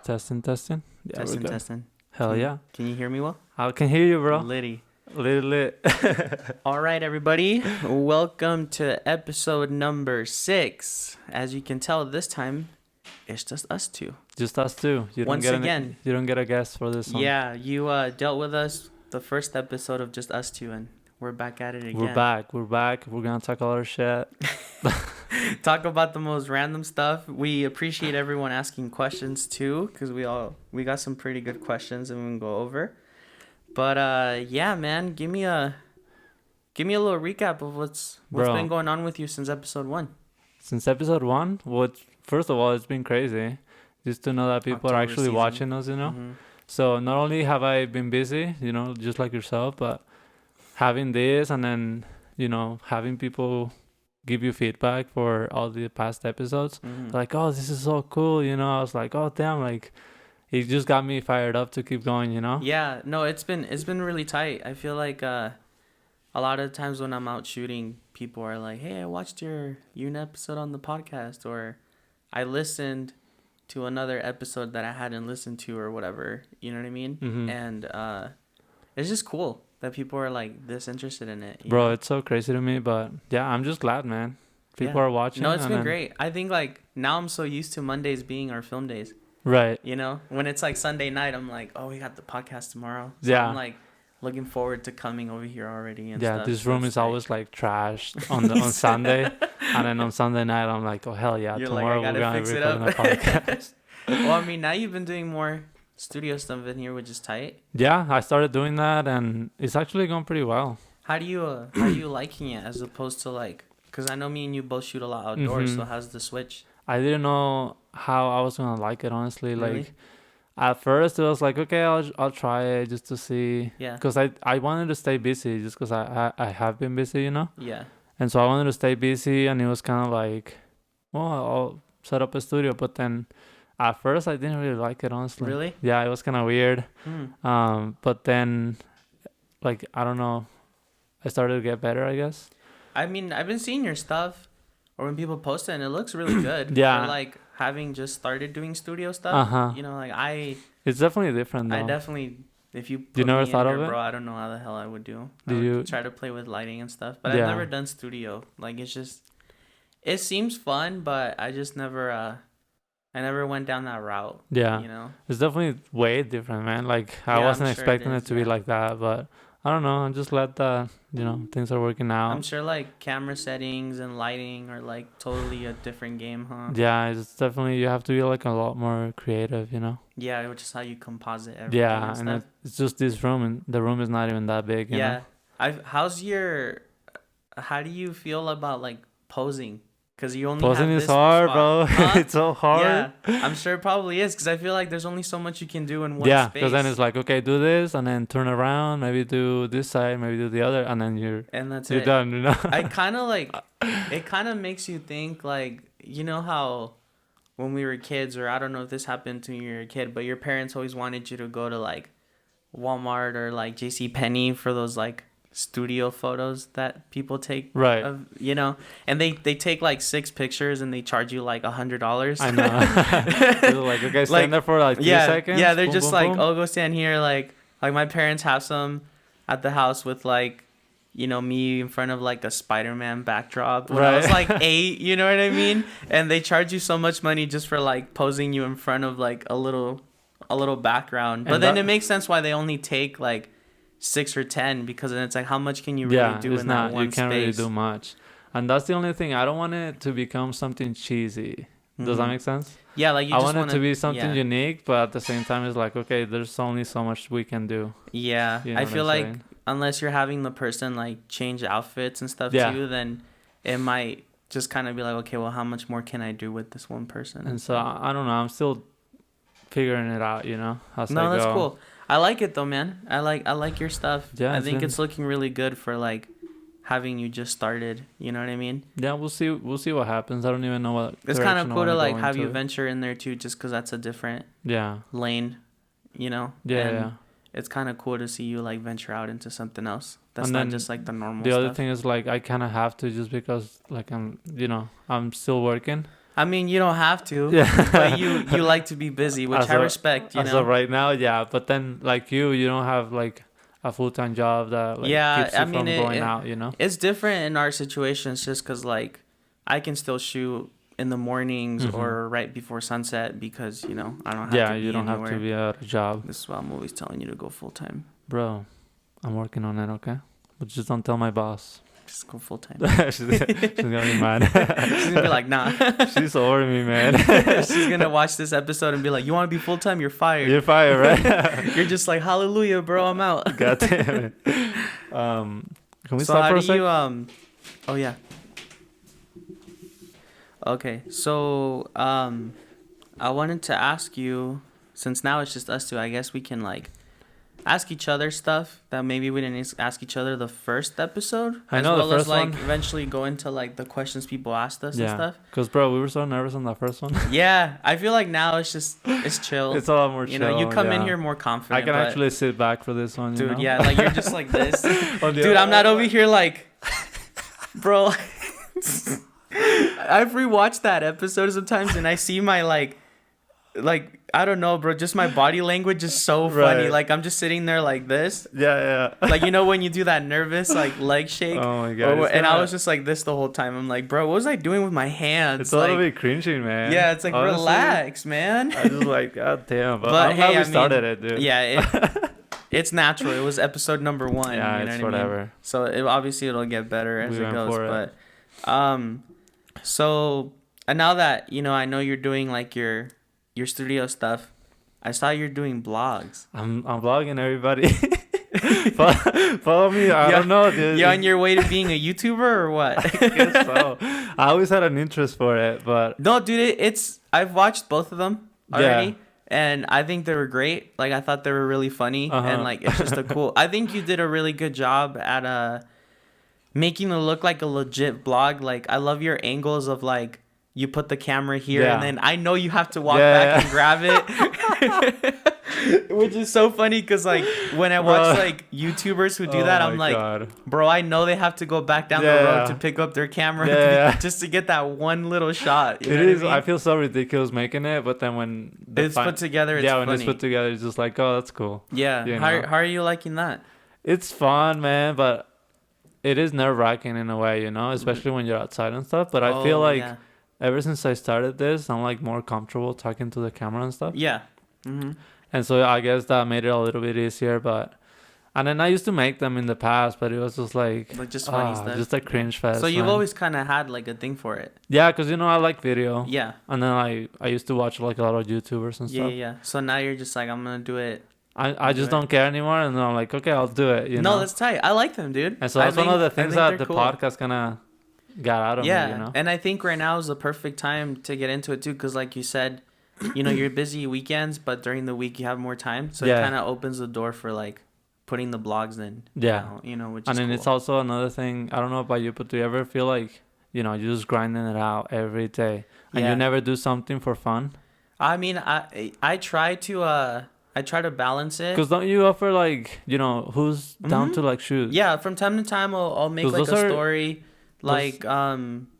Testing, testing. Yeah, Testing, we're good. testing. Hell Can, yeah. Can you hear me well? I can hear you, bro. Liddy. Lit. All right, everybody. Welcome to episode number 6. As you can tell, this time it's just us two. Just us two. You Once again. You don't get a guest for this one. Yeah, you dealt with us the first episode of just us two, and we're back at it again. We're back. We're gonna talk a lot of shit. Talk about the most random stuff. We appreciate everyone asking questions too, because we got some pretty good questions and we can go over. But yeah, man, give me a little recap of what's been going on with you since episode 1. Since episode 1, first of all, it's been crazy just to know that people are actually watching us, you know. Mm-hmm. So not only have I been busy, you know, just like yourself, but having this and then, you know, having people give you feedback for all the past episodes. Mm-hmm. Like, oh, this is so cool, you know. I was like, oh damn, like it just got me fired up to keep going, you know. Yeah, no, it's been really tight. I feel like a lot of times when I'm out shooting, people are like, hey, I watched your episode on the podcast, or I listened to another episode that I hadn't listened to, or whatever, you know what I mean? Mm-hmm. And it's just cool that people are like this interested in it, bro. It's so crazy to me, but yeah, I'm just glad, man. People are watching. No, it's been great. I think like now I'm so used to Mondays being our film days. Right. You know, when it's like Sunday night, I'm like, oh, we got the podcast tomorrow. So yeah. I'm like looking forward to coming over here already. And yeah, stuff. this room is always like trashed on Sunday, and then on Sunday night I'm like, oh hell yeah, You're tomorrow like, we're gonna fix record a podcast. Well, I mean, now you've been doing more studio stuff in here, which is tight. Yeah, I started doing that, and it's actually going pretty well. How do you liking it as opposed to like? Because I know me and you both shoot a lot outdoors. Mm-hmm. So how's the switch? I didn't know how I was gonna like it, honestly. Really? Like at first it was like, okay, I'll try it just to see. Yeah. Because I wanted to stay busy, just because I have been busy, you know. Yeah. And so I wanted to stay busy, and it was kind of like, well, I'll set up a studio. But then at first I didn't really like it, honestly. Really? Yeah, it was kind of weird. Hmm. But then, like, I don't know, I started to get better, I guess. I mean, I've been seeing your stuff, or when people post it, and it looks really good. Yeah. For, like having just started doing studio stuff. Uh-huh. You know, like It's definitely different, though. I definitely, if you put you never me thought in of there, it? bro, I don't know how the hell I would do. I Did would you try to play with lighting and stuff, but Yeah. I've never done studio. Like it's just, it seems fun, but I just never, I never went down that route. Yeah. You know. It's definitely way different, man. Like, I Yeah, wasn't I'm sure expecting it it is, to be yeah. like that, but I don't know. I'm just glad that, you know, things are working out. I'm sure like camera settings and lighting are like totally a different game, huh? Yeah, it's definitely, you have to be like a lot more creative, you know? Yeah, which is how you composite everything. Yeah, and and stuff. it's just this room, and the room is not even that big, you Yeah. know? How do you feel about like posing? Because you only Posing have is this hard, spot. bro. Huh? It's so hard. Yeah, I'm sure it probably is, because I feel like there's only so much you can do in one Yeah, space. because then it's like, okay, do this, and then turn around, maybe do this side, maybe do the other, and then you're it. done, you know? I kind of like, it kind of makes you think like, you know how when we were kids, or I don't know if this happened to you when you were a kid, but your parents always wanted you to go to like Walmart or like JCPenney for those like studio photos that people take, Right. of, you know, and they take like 6 pictures and they charge you like $100. I know. They're like, okay, stand Like, there for like 3 yeah, seconds. yeah, they're boom, just boom, like, boom. oh, go stand here. Like my parents have some at the house with like, you know, me in front of like a Spider-Man backdrop when I was Right. like 8, you know what I mean? And they charge you so much money just for like posing you in front of like a little background. But And then that- it makes sense why they only take like 6 or 10, because then it's like, how much can you really Yeah, do it's in not, that one you can't space? really do much. And that's the only thing. I don't want it to become something cheesy. Does that Mhm. make sense? Yeah, like you I just want it to be something yeah. unique, but at the same time, it's like, okay, there's only so much we can do. Yeah, You know I what feel I'm like saying? unless you're having the person like change outfits and stuff Yeah. too, then it might just kind of be like, okay, well, how much more can I do with this one person? And so I don't know. I'm still figuring it out, you know. As No, I that's go. cool. I like it though, man. I like your stuff. Yeah, I it's think been- it's looking really good for like having you just started. You know what I mean? Yeah, we'll see. We'll see what happens. I don't even know what. It's kind of direction I cool to wanna like go have you into. venture in there too, just because that's a different Yeah. lane. You know? Yeah. And Yeah. it's kind of cool to see you like venture out into something else. That's And not then just like the normal The stuff. other thing is like I kind of have to, just because like I'm still working. I mean, you don't have to, Yeah. but you like to be busy, which As I of- respect. You As know. of right now, yeah. But then, like you don't have like a full-time job that like Yeah, keeps you I mean, from going out. You know. it's different in our situations just because, like, I can still shoot in the mornings Mhm. or right before sunset because, you know, I don't have Yeah, to be you don't anywhere. have to be at a job, This is why I'm always telling you to go full time. bro. I'm working on it. Okay, but just don't tell my boss. Just go full time. she's gonna be mad. She's gonna be like, nah. She's over me, man. She's gonna watch this episode and be like, you want to be full time? You're fired. You're fired, right? You're just like, hallelujah, bro. I'm out. God damn it. Can we So stop how for a do sec? you Oh yeah. Okay, so I wanted to ask you, since now it's just us two, I guess we can like ask each other stuff that maybe we didn't ask each other the first episode. I know, the as well as first like one. eventually go into like the questions people asked us and Yeah, stuff. because bro, we were so nervous on that first one. Yeah, I feel like now it's chill. It's a lot more you chill. know, you come in yeah. here more confident. I can but- actually sit back for this one. dude, you know? yeah, like you're just like this. On the Dude, other- I'm not over here like, bro. I've rewatched that episode sometimes and I see my like I don't know, bro. Just my body language is so funny. Right. Like I'm just sitting there like this, Yeah, yeah. like you know when you do that nervous like leg shake. Oh my god. And I was just like this the whole time. I'm like, bro, what was I doing with my hands? It's a like, little bit cringy, man. yeah, it's like Honestly, relax, man. I just like, god damn. But, But I'm glad hey, we I started mean, it, dude. Yeah, it's natural. It was episode number 1. Yeah, you know it's what I mean? whatever. So obviously it'll get better as We it went goes. for it. But so and now that you know, I know you're doing like your studio stuff. I saw you're doing blogs. I'm vlogging everybody. Follow me. I don't know, dude. You on your way to being a YouTuber or what? I guess so. I always had an interest for it, but No, dude, it's I've watched both of them already. Yeah. And I think they were great. Like I thought they were really funny Uh-huh. and like it's just a cool. I think you did a really good job at making it look like a legit vlog. Like I love your angles of like you put the camera here Yeah. and then I know you have to walk Yeah, back yeah. and grab it. Which is so funny because like when I watch Bro. like YouTubers who do Oh that, my I'm like, God. bro, I know they have to go back down the Yeah. road to pick up their camera Yeah. just to get that one little shot. You It know what is. I mean? I feel so ridiculous making it, but then when It's put together. It's yeah, when funny. it's put together, it's just like, oh, that's cool. Yeah. you How know. are you liking that? It's fun, man, but it is nerve wracking in a way, you know, especially when you're outside and stuff. But I feel Oh, like yeah. ever since I started this, I'm like more comfortable talking to the camera and stuff. Yeah. Mm-hmm. And so I guess that made it a little bit easier. But and then I used to make them in the past, but it was just like Like just funny stuff. just a cringe fest. So you've man. always kind of had like a thing for it. yeah, because you know I like video. Yeah. And then I used to watch like a lot of YouTubers and Yeah, stuff. yeah, yeah. So now you're just like, I'm gonna do it. I just Do it. don't care anymore, and then I'm like, okay, I'll do it. You No, know. that's tight. I like them, dude. And so I that's one of the think things that they're the cool. podcast kind of got out of Yeah, me. You know. and I think right now is the perfect time to get into it too, because like you said, you know, you're busy weekends, but during the week you have more time, so Yeah. it kind of opens the door for like putting the blogs in. Yeah. You know, which And is then cool. it's also another thing. I don't know about you, but do you ever feel like you're just grinding it out every day, and Yeah. you never do something for fun? I mean, I try to balance it. Because don't you offer like who's down Mhm. to like shoot? Yeah, from time to time I'll make 'Cause like a those are- story, like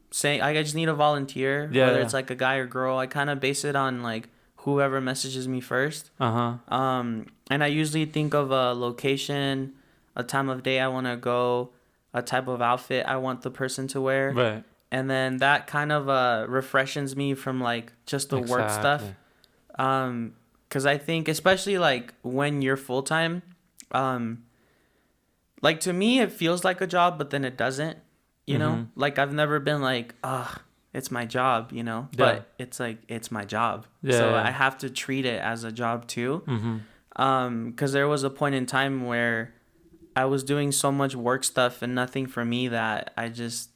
saying I just need a volunteer, Yeah, whether yeah. it's like a guy or girl. I kind of base it on like whoever messages me first. Uh huh. And I usually think of a location, a time of day I want to go, a type of outfit I want the person to wear, Right. and then that kind of refreshes me from like just the work stuff. Exactly. Because I think especially like when you're full time, like to me it feels like a job, but then it doesn't. You know, Mhm. like I've never been like, it's my job. You know, Yeah. but it's like it's my job. Yeah, So yeah. I have to treat it as a job too. Mm-hmm. Because there was a point in time where I was doing so much work stuff and nothing for me that I just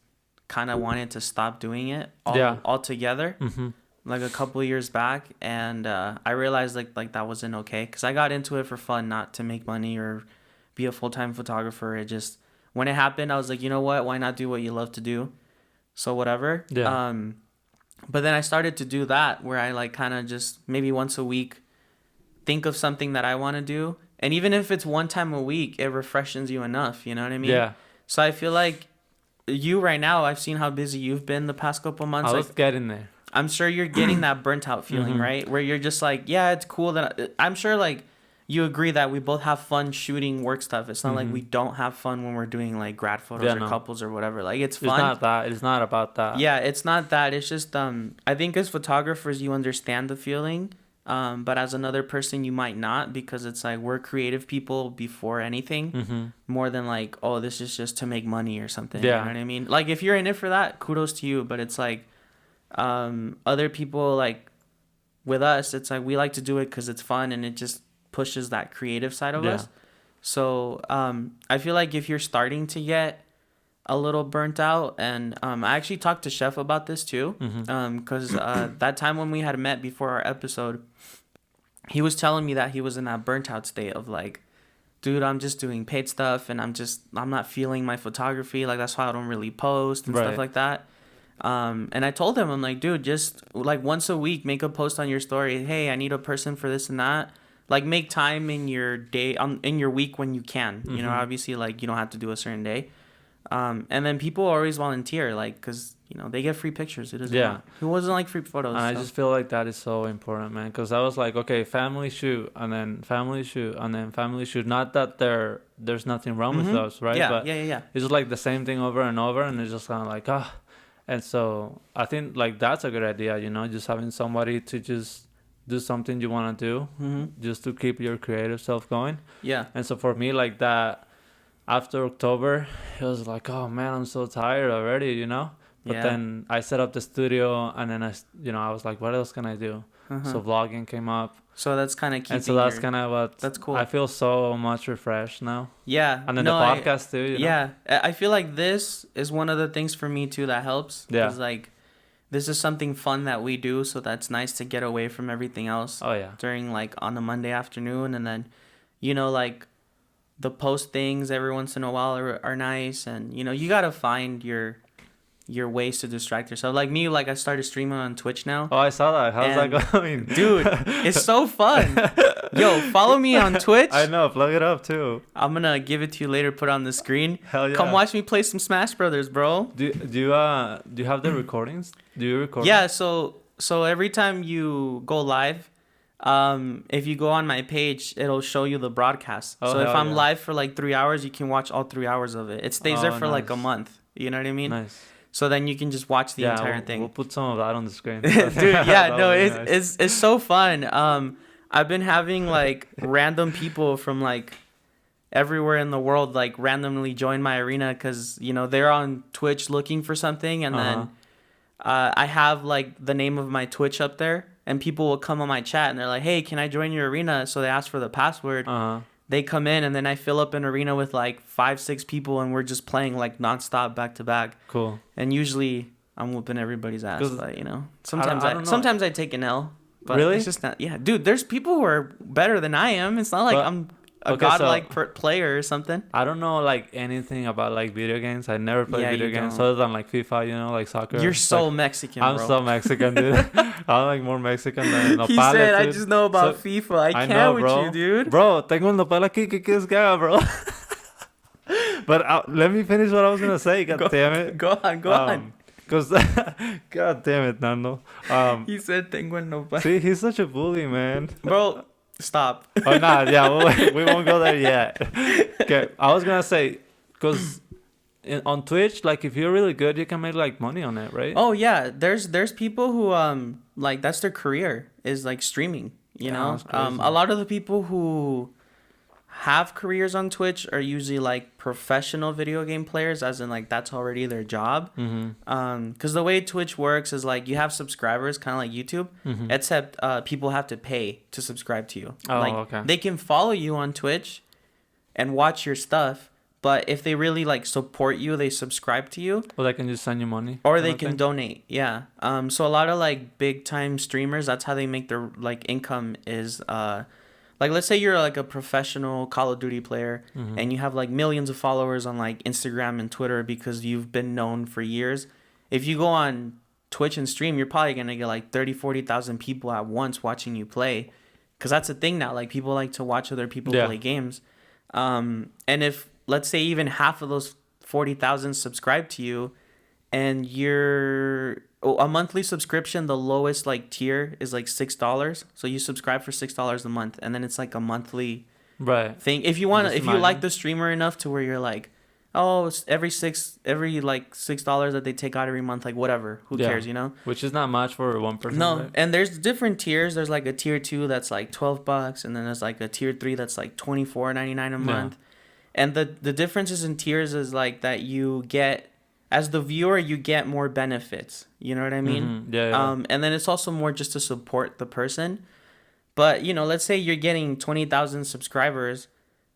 kind of wanted to stop doing it altogether. Mm-hmm. Like a couple of years back, and I realized like that wasn't okay because I got into it for fun, not to make money or be a full-time photographer. It just when it happened, I was like, you know what? Why not do what you love to do? So whatever. Yeah. But then I started to do that where I like kind of just maybe once a week think of something that I want to do, and even if it's one time a week, it refreshes you enough. You know what I mean? Yeah. So I feel like you right now, I've seen how busy you've been the past couple months. I Like, was getting there. I'm sure you're getting that burnt out feeling, Mhm. right? Where you're just like, yeah, it's cool that I'm sure like you agree that we both have fun shooting work stuff. It's not like we Mhm. don't have fun when we're doing like grad photos Yeah, or no. couples or whatever. Like it's It's fun. not that. It's not about that. Yeah, it's not that. It's just I think as photographers you understand the feeling. But as another person you might not, because it's like we're creative people before anything, Mhm. more than like, oh, this is just to make money or something. Yeah. You know what I mean? Like if you're in it for that, kudos to you. But it's like other people, like with us, it's like we like to do it because it's fun and it just pushes that creative side of Yeah. us. So I feel like if you're starting to get a little burnt out, and I actually talked to Chef about this too, Mhm. because that time when we had met before our episode, he was telling me that he was in that burnt out state of like, dude, I'm just doing paid stuff and I'm not feeling my photography, like that's why I don't really post and Right. stuff like that. And I told him, I'm like, dude, just like once a week make a post on your story, hey, I need a person for this and that. Like make time in your day, in your week when you can. You know, Mhm. obviously like you don't have to do a certain day. And then people always volunteer, like, because you know they get free pictures. It doesn't Yeah. matter. Who wasn't like free photos? And I so. just feel like that is so important, man. Because I was like, okay, family shoot, and then family shoot, and then family shoot. Not that there's nothing wrong with Mhm. those, right? Yeah, But yeah. it's just like the same thing over and over, and it's just kind of like, ah. And so I think like that's a good idea, you know, just having somebody to just do something you want to do, Mm-hmm. just to keep your creative self going. Yeah. And so for me, like that, after October, it was like, oh man, I'm so tired already, you know. But Yeah. then I set up the studio, and then I was like, what else can I do? Uh-huh. So vlogging came up, So that's kind of keeping. and so that's kind of what. That's cool. I feel so much refreshed now, Yeah. and then no, the podcast too. You know? Yeah, I feel like this is one of the things for me too that helps. Yeah. Is like, this is something fun that we do, so that's nice to get away from everything else Oh yeah. during like on a Monday afternoon, and then, you know, like, the post things every once in a while are nice, and you know you gotta find your ways to distract yourself. Like me, like I started streaming on Twitch now. Oh, I saw that. How's And, that going, Dude, it's so fun. Yo, follow me on Twitch. I know. Plug it up too. I'm gonna give it to you later. Put it on the screen. Hell yeah. Come watch me play some Smash Brothers, bro. Do you have the recordings? Do you record? Yeah. So every time you go live, if you go on my page, it'll show you the broadcast. Oh, So if hell I'm yeah. live for like 3 hours, you can watch all 3 hours of it. It stays Oh, there for like a nice. month. You know what I mean? Nice. So then you can just watch the entire we'll, thing. We'll put some of that on the screen. Dude, yeah, That no, would be it's nice. it's so fun. I've been having like random people from like everywhere in the world like randomly join my arena because you know they're on Twitch looking for something, and then I have like the name of my Twitch up there, and people will come on my chat and they're like, "Hey, can I join your arena?" So they ask for the password. They come in, and then I fill up an arena with like 5-6 people, and we're just playing like nonstop back to back. Cool. And usually I'm whooping everybody's ass, 'Cause but you know, I sometimes don't know. sometimes I take an L. But Really? It's just not. Yeah, dude. There's people who are better than I am. It's not like But- I'm a okay, so- godlike player or something. I don't know like anything about like video games. I never played Yeah, video you games don't. other than like FIFA, you know, like soccer. You're so Like, Mexican, I'm bro. so Mexican, dude. I'm like more Mexican than He Nopales, said, "I dude. just know about So- FIFA. I can't know, with bro. you, dude." Bro, tengo un nopal aquí. ¿Qué quieres que haga, bro? But let me finish what I was gonna say. God damn it. Go on, go on. Because, God damn it, Nando. He said, "Tengo no." See, he's such a bully, man. Bro, stop. Oh, nah, yeah, we won't go there yet. Okay, I was gonna say, because on Twitch, like, if you're really good, you can make, like, money on it, right? Oh yeah, there's people who like that's their career is like streaming. You Yeah, know, that's crazy. a lot of the people who have careers on Twitch are usually like professional video game players, as in like that's already their job. Mm-hmm. Because the way Twitch works is like you have subscribers, kind of like YouTube, Mm-hmm. except people have to pay to subscribe to you. Oh, like, okay. They can follow you on Twitch and watch your stuff, but if they really like support you, they subscribe to you. Well, they can just send you money. Or kind they of can thing. donate, yeah. So a lot of like big time streamers, that's how they make their like income is like let's say you're like a professional Call of Duty player Mhm. and you have like millions of followers on like Instagram and Twitter because you've been known for years. If you go on Twitch and stream, you're probably gonna get like 30,000-40,000 people at once watching you play, because that's the thing now. Like people like to watch other people Yeah. play games. And if let's say even half of those 40,000 subscribe to you, and you're a monthly subscription, the lowest like tier is like $6. So you subscribe for $6 a month, and then it's like a monthly Right. thing. If you want to, Just if you like imagine. the streamer enough to where you're like, oh, it's every like $6 that they take out every month, like whatever, who Yeah. cares, you know? Which is not much for one person. No, Right? and there's different tiers. There's like a tier 2 that's like $12, and then there's like a tier 3 that's like $24.99 a month. And the differences in tiers is like that you get, as the viewer, you get more benefits. You know what I mean? Mhm. Yeah. And then it's also more just to support the person. But you know, let's say you're getting 20,000 subscribers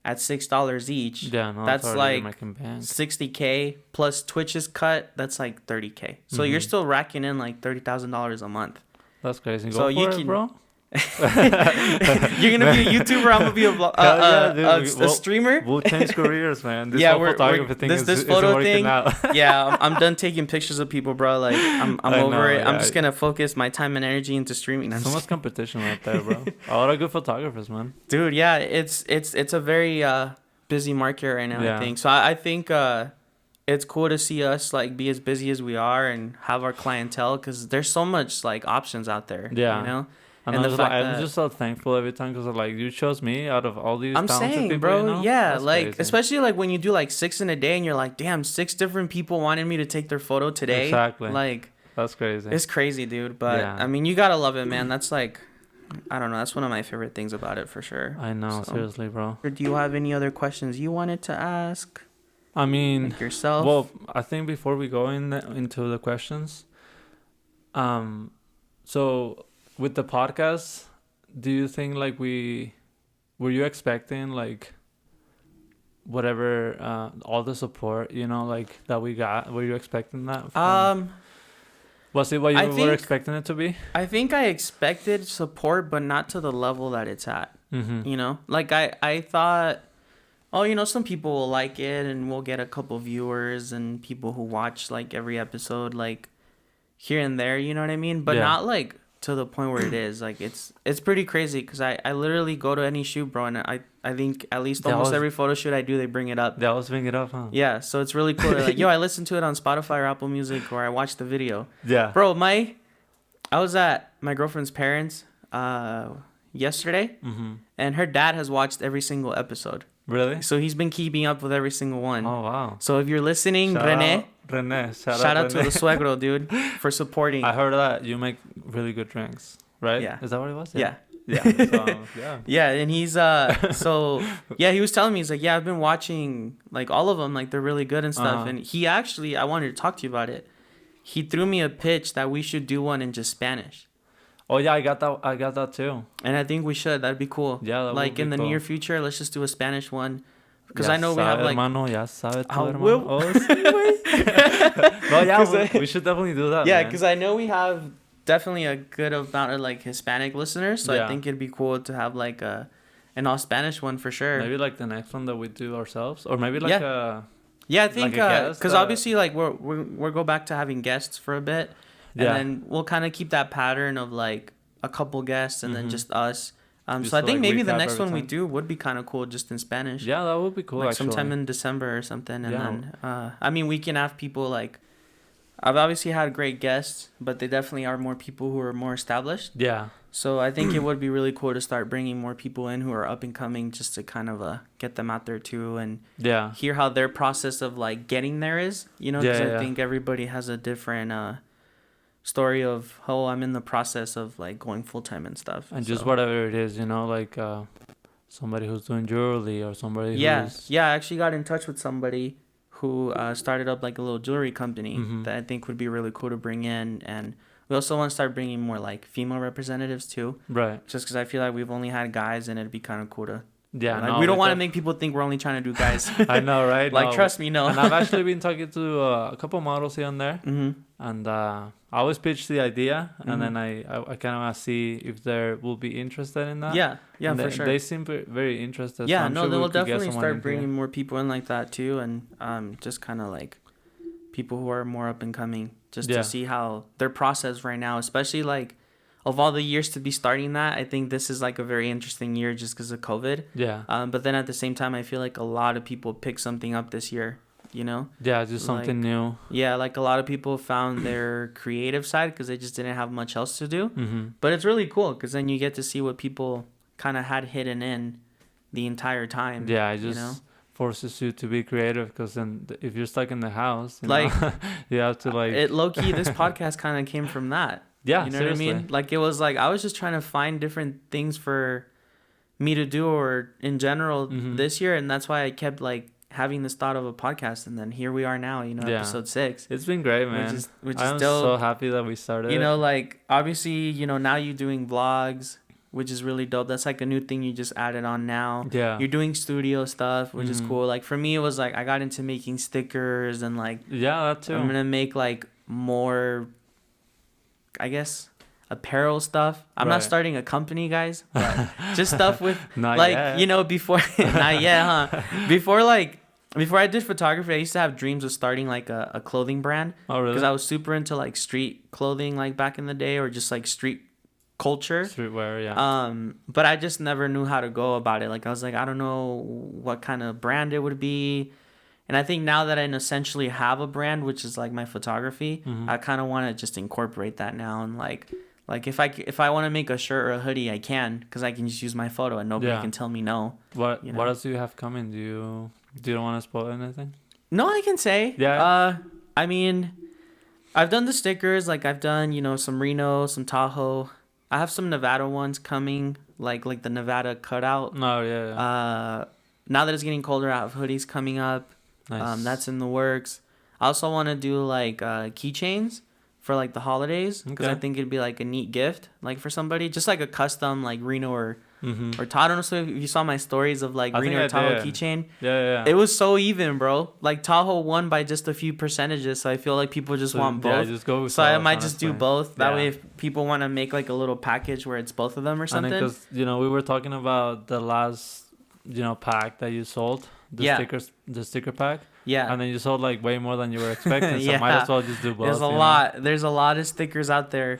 at $6 each. Yeah. No, that's already like making bank. 60K plus Twitch's cut. That's like 30K. So you're Mhm. still racking in like $30,000 a month. That's crazy. Go So for you it, can- bro. You're gonna be a YouTuber. I'm gonna be Hell yeah, dude. a streamer. We'll change careers, man. This Yeah, whole we're- photography thing this isn't photo working thing- out. Yeah, I'm done taking pictures of people, bro. Like I'm I over know, it. I'm yeah. just gonna focus my time and energy into streaming. I'm So just- much competition out there, bro. A lot of good photographers, man. Dude, yeah, it's a very busy market right now. Yeah. I think so. I think it's cool to see us like be as busy as we are and have our clientele, because there's so much like options out there. Yeah. you know. And And the fact I'm that- just so thankful every time because like you chose me out of all these I'm talented saying, people, bro, you know? yeah, That's like crazy. especially like when you do like 6 in a day and you're like, damn, 6 different people wanted me to take their photo today. Exactly. Like That's crazy. it's crazy, dude. But Yeah. I mean, you gotta love it, man. That's like, I don't know. That's one of my favorite things about it for sure. I know, So- seriously, bro. Or do you have any other questions you wanted to ask I mean, like yourself? well, I think before we go into the questions, so with the podcast, do you think like were you expecting like whatever all the support, you know, like that we got? Were you expecting that? Was it what you I were think- expecting it to be? I think I expected support, but not to the level that it's at. Mm-hmm. You know, like I thought, oh, you know, some people will like it and we'll get a couple viewers and people who watch like every episode, like here and there, you know what I mean? But Yeah. not like to the point where it is. Like it's pretty crazy because I literally go to any shoot, bro, and I think at least That almost was- every photo shoot I do, they bring it up. That was bring it up, huh? Yeah, so it's really cool. They're like, yo, I listened to it on Spotify or Apple Music, or I watched the video. Yeah. Bro, I was at my girlfriend's parents yesterday, Mm-hmm. and her dad has watched every single episode. Really? So he's been keeping up with every single one. Oh wow. So if you're listening, Shout Rene, out, Rene. shout out to Rene. the suegro, dude, for supporting. I heard that you make really good drinks, right? Yeah. Is that what it was? Yeah. Yeah. So, yeah. Yeah, and he's so yeah, he was telling me, he's like, yeah, I've been watching like all of them, like they're really good and stuff. Uh-huh. And he actually, I wanted to talk to you about it. He threw me a pitch that we should do one in just Spanish, Oh yeah, I got that too. and I think we should. That'd be cool. Yeah, that would like be in the cool. near future, let's just do a Spanish one, because Ya I know we have sabe, like hermano, ya sabe tu, Ah, hermano. huevo. Oh, sí, güey. No, yeah, 'Cause we should definitely do that. yeah, man. because I know we have definitely a good amount of like Hispanic listeners, so Yeah. I think it'd be cool to have like an all Spanish one for sure. Maybe like the next one that we do ourselves, or maybe like Yeah. Yeah, I think a guest because that- obviously like we're go back to having guests for a bit, and Yeah. then we'll kind of keep that pattern of like a couple guests and then Mhm. just us. Just So I to, think like, maybe the recap next every one we time. do would be kind of cool just in Spanish. yeah, that would be cool. Like actually. sometime in December or something, and Yeah. then I mean we can have people like, I've obviously had great guests, but they definitely are more people who are more established. Yeah. So I think it would be really cool to start bringing more people in who are up and coming, just to kind of get them out there too and Yeah. hear how their process of like getting there is, you know, Yeah, because yeah. I think everybody has a different story of how I'm in the process of like going full time and stuff. And just So, whatever it is, you know, like somebody who's doing jewelry or somebody yeah, who's yeah. I actually got in touch with somebody who started up like a little jewelry company Mhm. that I think would be really cool to bring in, and we also want to start bringing more like female representatives too, right. just because I feel like we've only had guys, and it'd be kind of cool to. Yeah. Like, no, we don't want to def- make people think we're only trying to do guys. I know, right? Like, No, trust me, no. And I've actually been talking to a couple models here and there, hmm and I always pitch the idea, Mhm. and then I kind of want to see if they will be interested in that. Yeah, yeah, And for they, sure. They seem very interested. Yeah, so I'm no, sure they we will could get definitely someone start in here. bringing more people in like that too, and just kind of like people who are more up and coming, just Yeah. to see how their process right now, especially like of all the years to be starting that, I think this is like a very interesting year just because of COVID. Yeah. But then at the same time, I feel like a lot of people pick something up this year. you know? Yeah, just something new. Yeah, like a lot of people found their creative side because they just didn't have much else to do. Mm-hmm. But it's really cool because then you get to see what people kind of had hidden in the entire time. Yeah, it just you know? forces you to be creative because then if you're stuck in the house, Like, you have to like. It low key, this podcast kind of came from that. Yeah, you know seriously. what I mean? Like it was like I was just trying to find different things for me to do or in general this year, and that's why I kept like having this thought of a podcast, and then here we are now, you know, episode 6. It's been great, man. Which is I'm dope. so happy that we started. You know, like obviously, you know, now you're doing vlogs, which is really dope. That's like a new thing you just added on now. Yeah. You're doing studio stuff, which is cool. Like for me, it was like I got into making stickers and like that too. I'm gonna make like more, I guess, apparel stuff. I'm not starting a company, guys, but just stuff with Not like yet. you know before not yet, huh? Before I did photography, I used to have dreams of starting like a clothing brand. Oh really? Because I was super into like street clothing like back in the day, or just like street culture. Streetwear, yeah. But I just never knew how to go about it. Like I was like, I don't know what kind of brand it would be. And I think now that I essentially have a brand, which is like my photography, I kind of want to just incorporate that now. And like if I want to make a shirt or a hoodie, I can, because I can just use my photo and nobody can tell me no. What you know? What else do you have coming? Do you don't want to spoil anything? No, I can say. Yeah. I mean, I've done the stickers. Like I've done, you know, some Reno, some Tahoe. I have some Nevada ones coming, like the Nevada cutout. No, yeah. Now that it's getting colder, I have hoodies coming up. Nice. That's in the works. I also want to do like keychains for like the holidays, because I think it'd be like a neat gift, like for somebody, just like a custom like Reno or Tahoe. I don't know if you saw my stories of like Reno or Tahoe keychain. Yeah. It was so even, bro. Like Tahoe won by just a few percentages, so I feel like people just want both. Yeah, just go with so I sauce, might just do honestly. both. That way, if people want to make like a little package where it's both of them or something. Because you know we were talking about the last pack that you sold, the sticker pack. Yeah. And then you sold like way more than you were expecting. So Yeah. might as well just do both. There's a lot of stickers out there,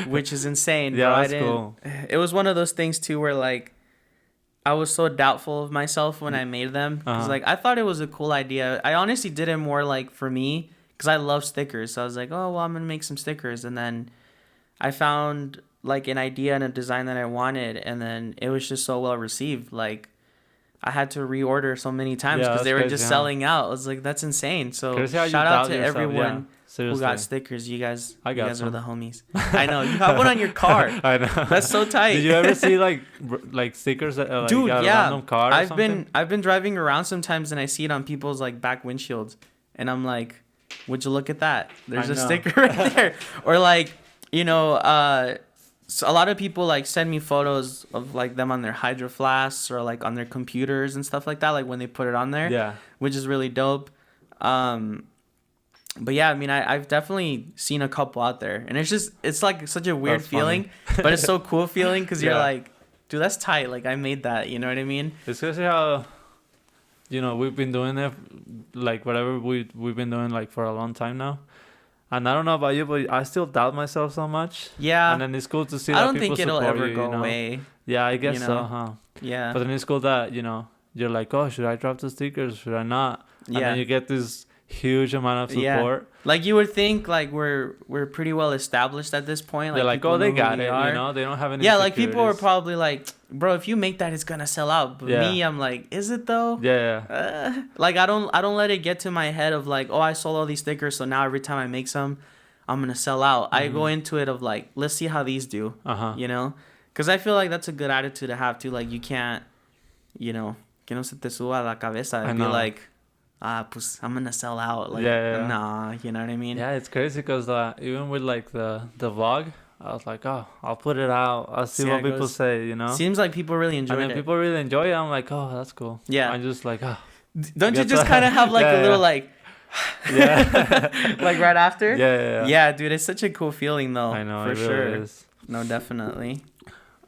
which is insane. Yeah, bro. that's cool. It was one of those things too where like I was so doubtful of myself when I made them, because like I thought it was a cool idea. I honestly did it more like for me, because I love stickers. So I was like, oh well, I'm gonna make some stickers, and then I found like an idea and a design that I wanted, and then it was just so well received. Like I had to reorder so many times because they were just selling out. I was like, that's insane. So shout out to everyone who got stickers. You guys are the homies. I know. You have one on your car. I know. That's so tight. Did you ever see like stickers that like, dude, got yeah. a random car or something? I've been driving around sometimes and I see it on people's like back windshields, and I'm like, would you look at that? There's a sticker right there. Or like, you know, so a lot of people like send me photos of like them on their hydro flasks or like on their computers and stuff like that, like when they put it on there. Yeah. Which is really dope. But yeah, I mean, I've definitely seen a couple out there, and it's like such a weird feeling, but it's so cool feeling, because you're like, dude, that's tight. Like I made that, you know what I mean? Especially how, we've been doing it, like whatever we've been doing like for a long time now. And I don't know about you, but I still doubt myself so much. Yeah. And then it's cool to see I that don't people think it'll support ever you, go away. Yeah, I guess you know? so, huh? Yeah. But then it's cool that, you're like, oh, should I drop the stickers? Should I not? And then you get this huge amount of support. Yeah. Like you would think like we're pretty well established at this point. They're like, oh, they got it, they don't have any like people are probably like, bro, if you make that, it's gonna sell out. But me, I'm like, is it though? Yeah. Like I don't let it get to my head of like, oh, I sold all these stickers, so now every time I make some, I'm gonna sell out. I go into it of like, let's see how these do. Because I feel like that's a good attitude to have too. Like you can't, que no se te suba la cabeza and be like, pues I'm gonna sell out. Like, nah, you know what I mean? Yeah, it's crazy because even with like the vlog, I was like, oh, I'll put it out. I'll see what people say, Seems like people really enjoy it. And then people really enjoy it. I'm like, oh, that's cool. Yeah. I'm just like, oh. Don't you just kind of have like a little like, like right after? Yeah, dude, it's such a cool feeling though. I know, for it sure. really is. No, definitely.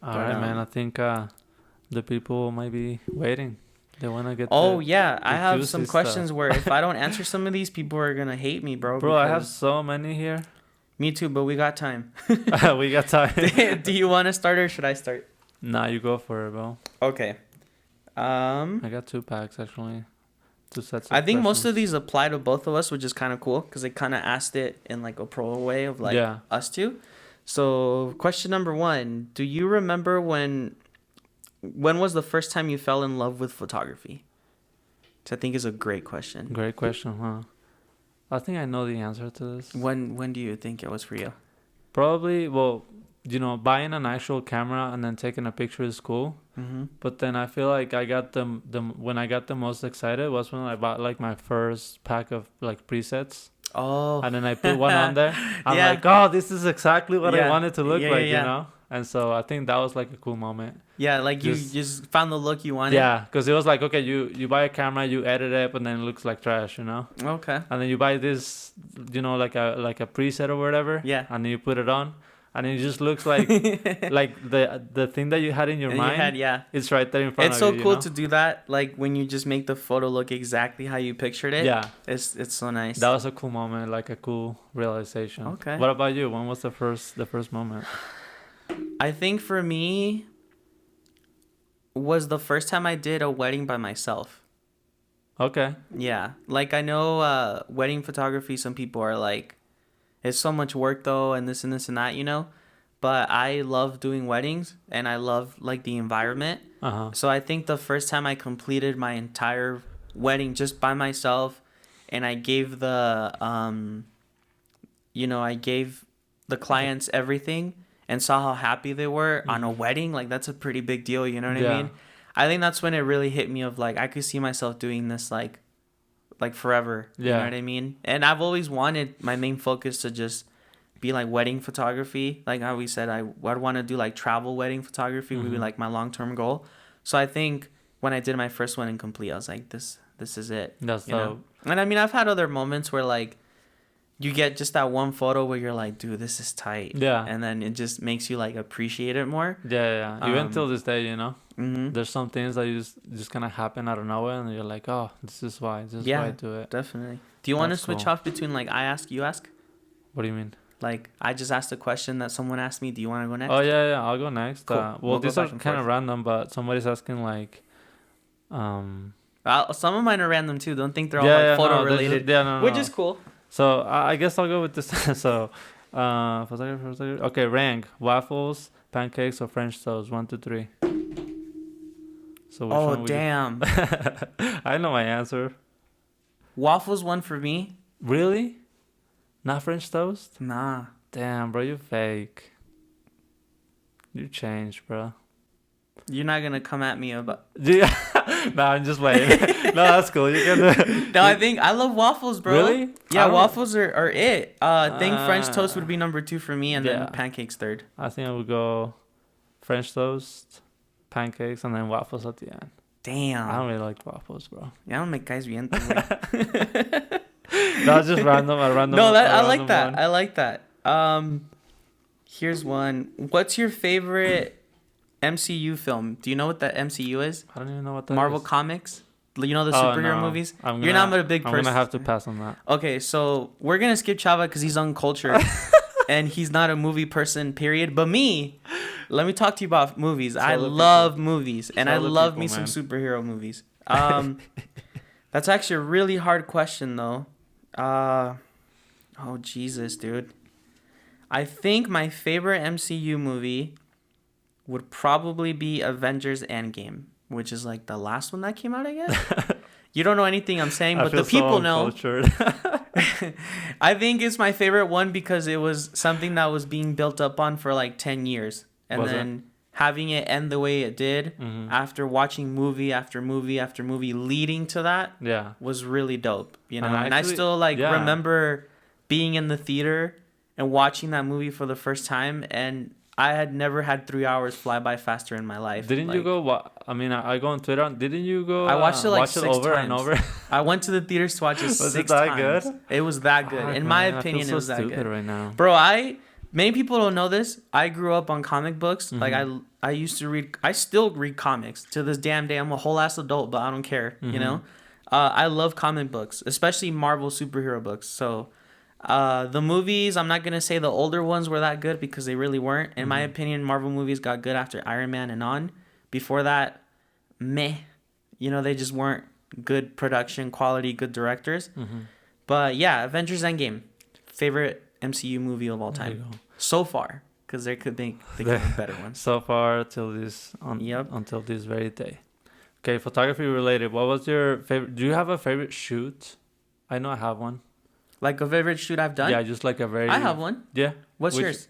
All right, man. I think the people might be waiting. They want to get. I have some questions where if I don't answer some of these, people are gonna hate me, bro. Bro, I have so many here. Me too, but we got time. We got time. Do you want to start or should I start? Nah, you go for it, bro. Okay. I got 2 packs actually. to set some I think most of questions. these apply to both of us, which is kind of cool because they kind of asked it in like a pro way of like Yeah. us two. So question number 1: do you remember when was the first time you fell in love with photography? Which I think is a great question. Great question, huh? I think I know the answer to this. When do you think it was for you? Probably, well, buying an actual camera and then taking a picture is cool. Mm-hmm. But then I feel like I got when I got the most excited was when I bought like my first pack of like presets. Oh. And then I put one on there. I'm Yeah. like, oh, this is exactly what I Yeah. wanted to look Yeah, like, yeah. you know? And so I think that was like a cool moment. Yeah, like you Just- just found the look you wanted. Yeah, because it was like, okay, you buy a camera, you edit it, but then it looks like trash, you know? Okay. And then you buy this, like a preset or whatever. Yeah. And then you put it on, and it just looks like like the thing that you had in your In mind. your head, yeah. It's right there in front It's of so you. You cool know? to do that. Like when you just make the photo look exactly how you pictured it. Yeah, It's so nice. that was a cool moment, like a cool realization. Okay. What about you? When was the first moment? I think for me was the first time I did a wedding by myself. Okay. Yeah. Like I know wedding photography, some people are like, it's so much work though, and this and this and that, you know? But I love doing weddings and I love like the environment. Uh-huh. So I think the first time I completed my entire wedding just by myself and I gave I gave the clients everything and saw how happy they were on a wedding, like that's a pretty big deal, you know what I Yeah. mean? I think that's when it really hit me of like I could see myself doing this like forever. You know Yeah. what I mean? And I've always wanted my main focus to just be like wedding photography. Like how we said I'd want to do like travel wedding photography would be Mhm. like my long-term goal. So I think when I did my first one in complete, I was like, this is it. That's You know? dope. And I mean, I've had other moments where like you get just that one photo where you're like, dude, this is tight. Yeah. And then it just makes you like appreciate it more. Yeah. Even Um, till this day, Mm-hmm. there's some things that just kind of happen out of nowhere, and you're like, oh, this is why I do it. Definitely. Do you want to That's switch cool. off between like I ask, you ask? What do you mean? Like I just asked a question that someone asked me. Do you want to go next? Oh yeah, I'll go next. Cool. Well, We'll go these are back and kind of forth. random, but somebody's asking like, Some of mine are random too. Don't think they're all yeah, like yeah, photo no, they're related, just- yeah, no, which no. is cool. So I guess I'll go with this. So, photography. Okay, rank waffles, pancakes, or French toast. 1 to 3. So which one Oh would you- damn! I know my answer. Waffles one for me. Really? Not French toast? Nah. Damn, bro, you fake. You changed, bro. You're not gonna come at me about. Yeah. No, I'm just playing. No, that's cool. You can. No, I think I love waffles, bro. Really? Yeah, I don't- waffles are it. I think French toast would be number 2 for me, and Yeah. then pancakes third. I think I would go French toast, pancakes, and then waffles at the end. Damn. I don't really like waffles, bro. Ya no me caes bien, tú, güey. That's just random. A random. No, a I like random that. one. I like that. Here's one. What's your favorite MCU film? Do you know what the MCU is? I don't even know what that Marvel is. Comics. You know the Oh, superhero no. movies. I'm You're gonna- not a big person. I'm gonna have to pass on that. Okay, so we're gonna skip Chava because he's uncultured and he's not a movie person. Period. But me, let me talk to you about movies. I Tell the love movies, and I Tell the love people, me some man. superhero movies. That's actually a really hard question though. Oh Jesus, dude. I think my favorite MCU movie would probably be Avengers Endgame, which is like the last one that came out, I guess. You don't know anything I'm saying, I but the feel so people know. uncultured. I think it's my favorite one because it was something that was being built up on for like 10 years. And Was it? then having it end the way it did Mhm. after watching movie after movie after movie leading to that Yeah. was really dope, you know? And And I actually- still like yeah. remember being in the theater and watching that movie for the first time, and I had never had 3 hours fly by faster in my life. Didn't you Like, go? I mean, I go on Twitter. Didn't you go? I watched it like watch 6 it over and times. over. I went to the theaters to watch it Was it 6 that times. good? It was that good. Fuck, In my man, I feel opinion, so it was that stupid good. right now. Bro, many people don't know this. I grew up on comic books. Like I used to read. I still read comics to this damn day. I'm a whole ass adult, but I don't care. You know, I love comic books, especially Marvel superhero books. So, the movies, I'm not gonna say the older ones were that good because they really weren't. In my opinion, Marvel movies got good after Iron Man and on. Before that, meh. You know, they just weren't good production quality, good directors. Mm-hmm. But yeah, Avengers Endgame, favorite MCU movie of all There you time go. so far, because there could be better ones. So far till Yep. until this very day. Okay, photography related. What was your favorite? Do you have a favorite shoot? I know I have one. Like a favorite shoot I've done. Yeah, just like a very. I have one. Yeah. What's Which- yours?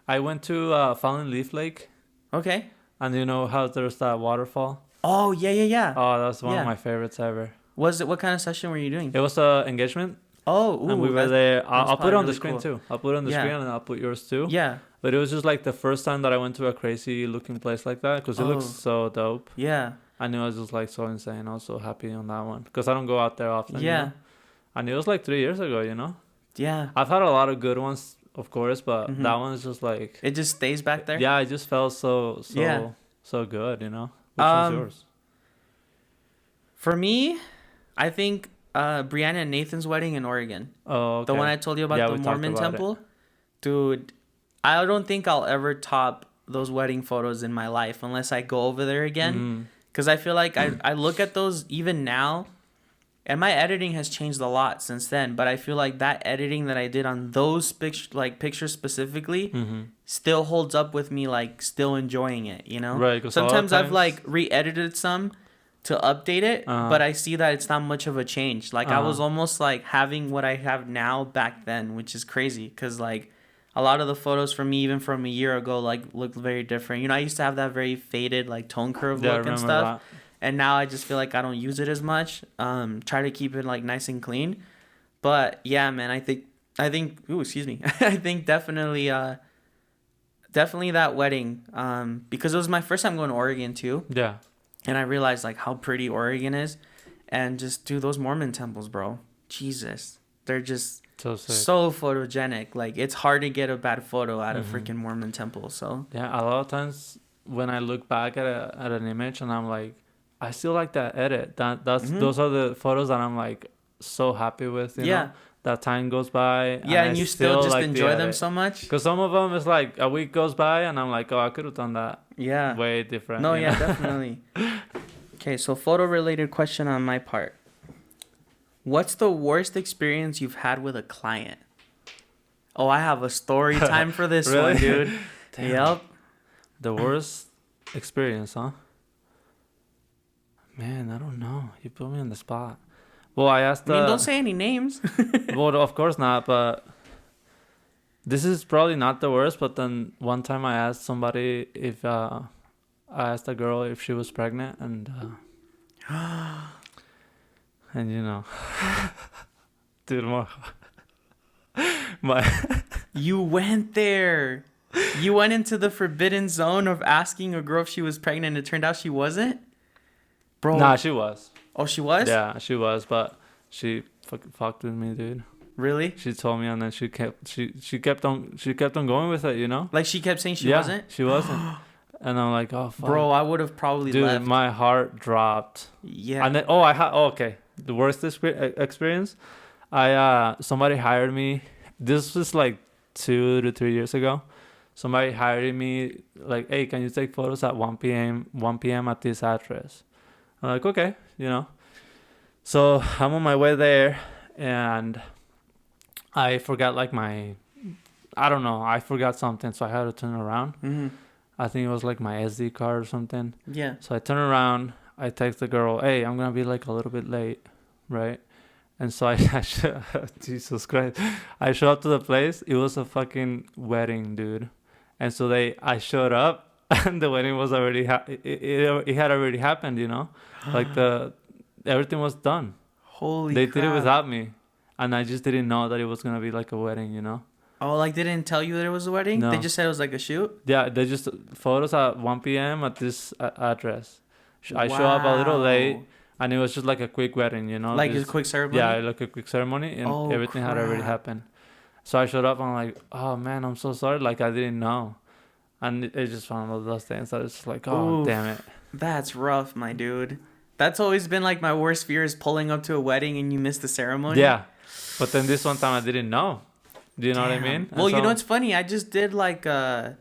I went to Fallen Leaf Lake, Okay. and you know how there's that waterfall. Oh yeah. Oh, that's one Yeah. of my favorites ever. Was it? What kind of session were you doing? It was a engagement, Oh, ooh, and we were that's- there. that's I'll put it probably on the really screen cool. too. I'll put it on the Yeah. screen, and I'll put yours too. Yeah, But it was just like the first time that I went to a crazy looking place like that because it looks Oh. so dope. yeah, I knew I was just like so insane. I was so happy on that one because I don't go out there often. you yeah, know? And it was like 3 years ago. You know, yeah. I've had a lot of good ones, of course, but Mhm. that one is just like It just stays back there. yeah, it just felt so Yeah. so good. You know, which one's yours? For me, I think Brianna and Nathan's wedding in Oregon. Oh, okay. The one I told you about, Yeah, the we talked Mormon about it. temple. Dude, I don't think I'll ever top those wedding photos in my life unless I go over there again. Mhm. Because I feel like I look at those even now, and my editing has changed a lot since then. But I feel like that editing that I did on those pictures specifically Mhm. still holds up with me, like still enjoying it, you know? Right, 'cause a lot of Sometimes I've times- like re-edited some to update it, Uh-huh. but I see that it's not much of a change. Like I was Uh-huh. almost like having what I have now back then, which is crazy because like a lot of the photos from me even from a year ago like look very different. You know, I used to have that very faded like tone curve Yeah, I look and remember stuff. And now I just feel like I don't use it as much. Try to keep it like nice and clean. But yeah, man, I think ooh, excuse me. I think definitely that wedding. Because it was my first time going to Oregon too. that. Yeah. And I realized like how pretty Oregon is. And just do those Mormon temples, bro. Jesus. They're just So sick. so photogenic. Like it's hard to get a bad photo out of Mhm. freaking Mormon temple. So Yeah, a lot of times when I look back at an image and I'm like, I still like that edit. Mhm. Those are the photos that I'm like so happy with. You yeah. know? That time goes by. Yeah, I and you still just like the enjoy them edit. so much. Because some of them is like a week goes by and I'm like, oh, I could have done that Yeah. way different. No, you yeah, know? definitely. Okay, so photo related question on my part. What's the worst experience you've had with a client? Oh, I have a story time for this Really? one, dude. Damn. Yep. The worst experience, huh? Man, I don't know. You put me on the spot. Well, I asked. I mean, don't say any names. Well, of course not. But this is probably not the worst. But then one time I asked somebody if I asked a girl if she was pregnant, and and you know, dude, my You went there. You went into the forbidden zone of asking a girl if she was pregnant. It turned out she wasn't. Bro. nah, she was. Oh, she was? Yeah, she was, but she fucked with me, dude. Really? She told me, and then she kept on going with it, you know. Like she kept saying she Yeah, wasn't? She wasn't. And I'm like, oh fuck. Bro, I would have probably dude, left. my heart dropped. Yeah. And then okay, the worst experience. Somebody hired me. This was like 2 to 3 years ago. Somebody hired me like, hey, can you take photos at 1 p.m. at this address? I'm like, okay, you know. So I'm on my way there, and I forgot like I forgot something, so I had to turn around. Mm-hmm. I think it was like my SD card or something. Yeah. So I turn around, I text the girl, hey, I'm gonna be like a little bit late, right? And so Jesus Christ, I show up to the place. It was a fucking wedding, dude. And so I showed up, and the wedding was already it had already happened, you know, like everything was done. Holy They crap. did it without me, and I just didn't know that it was gonna be like a wedding, you know. Oh, like they didn't tell you that it was a wedding? No. They just said it was like a shoot? Yeah, they just photos at 1 p.m. at this address. I show up a little late, Wow. and it was just like a quick wedding, you know. Like just, a quick ceremony? yeah, like a quick ceremony, and Oh, everything had already crap. happened. So I showed up, and I'm like, oh man, I'm so sorry. Like I didn't know, and it just one of those things that it's just like, oh Oof. damn it. That's rough, my dude. That's always been like my worst fear is pulling up to a wedding and you miss the ceremony. Yeah, but then this one time I didn't know. Do you know what I Damn. mean? Well, And you know so- what's funny? I just did like an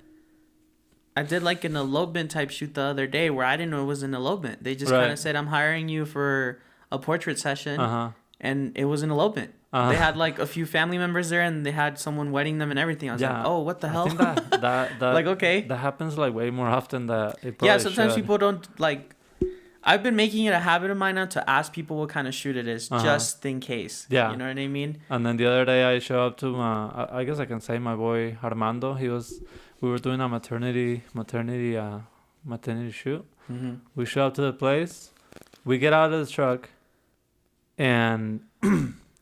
elopement type shoot the other day where I didn't know it was an elopement. They just Right. kind of said, I'm hiring you for a portrait session, Uh-huh. and it was an elopement. Uh-huh. They had like a few family members there, and they had someone wedding them and everything. I was like, oh, what the hell? I think that like, okay. that happens like way more often than it probably Yeah, sometimes should. people don't like. I've been making it a habit of mine now to ask people what kind of shoot it is, just in case. Yeah. You know what I mean? And then the other day I show up to I guess I can say my boy Armando. We were doing a maternity shoot. Mm-hmm. We show up to the place. We get out of the truck, and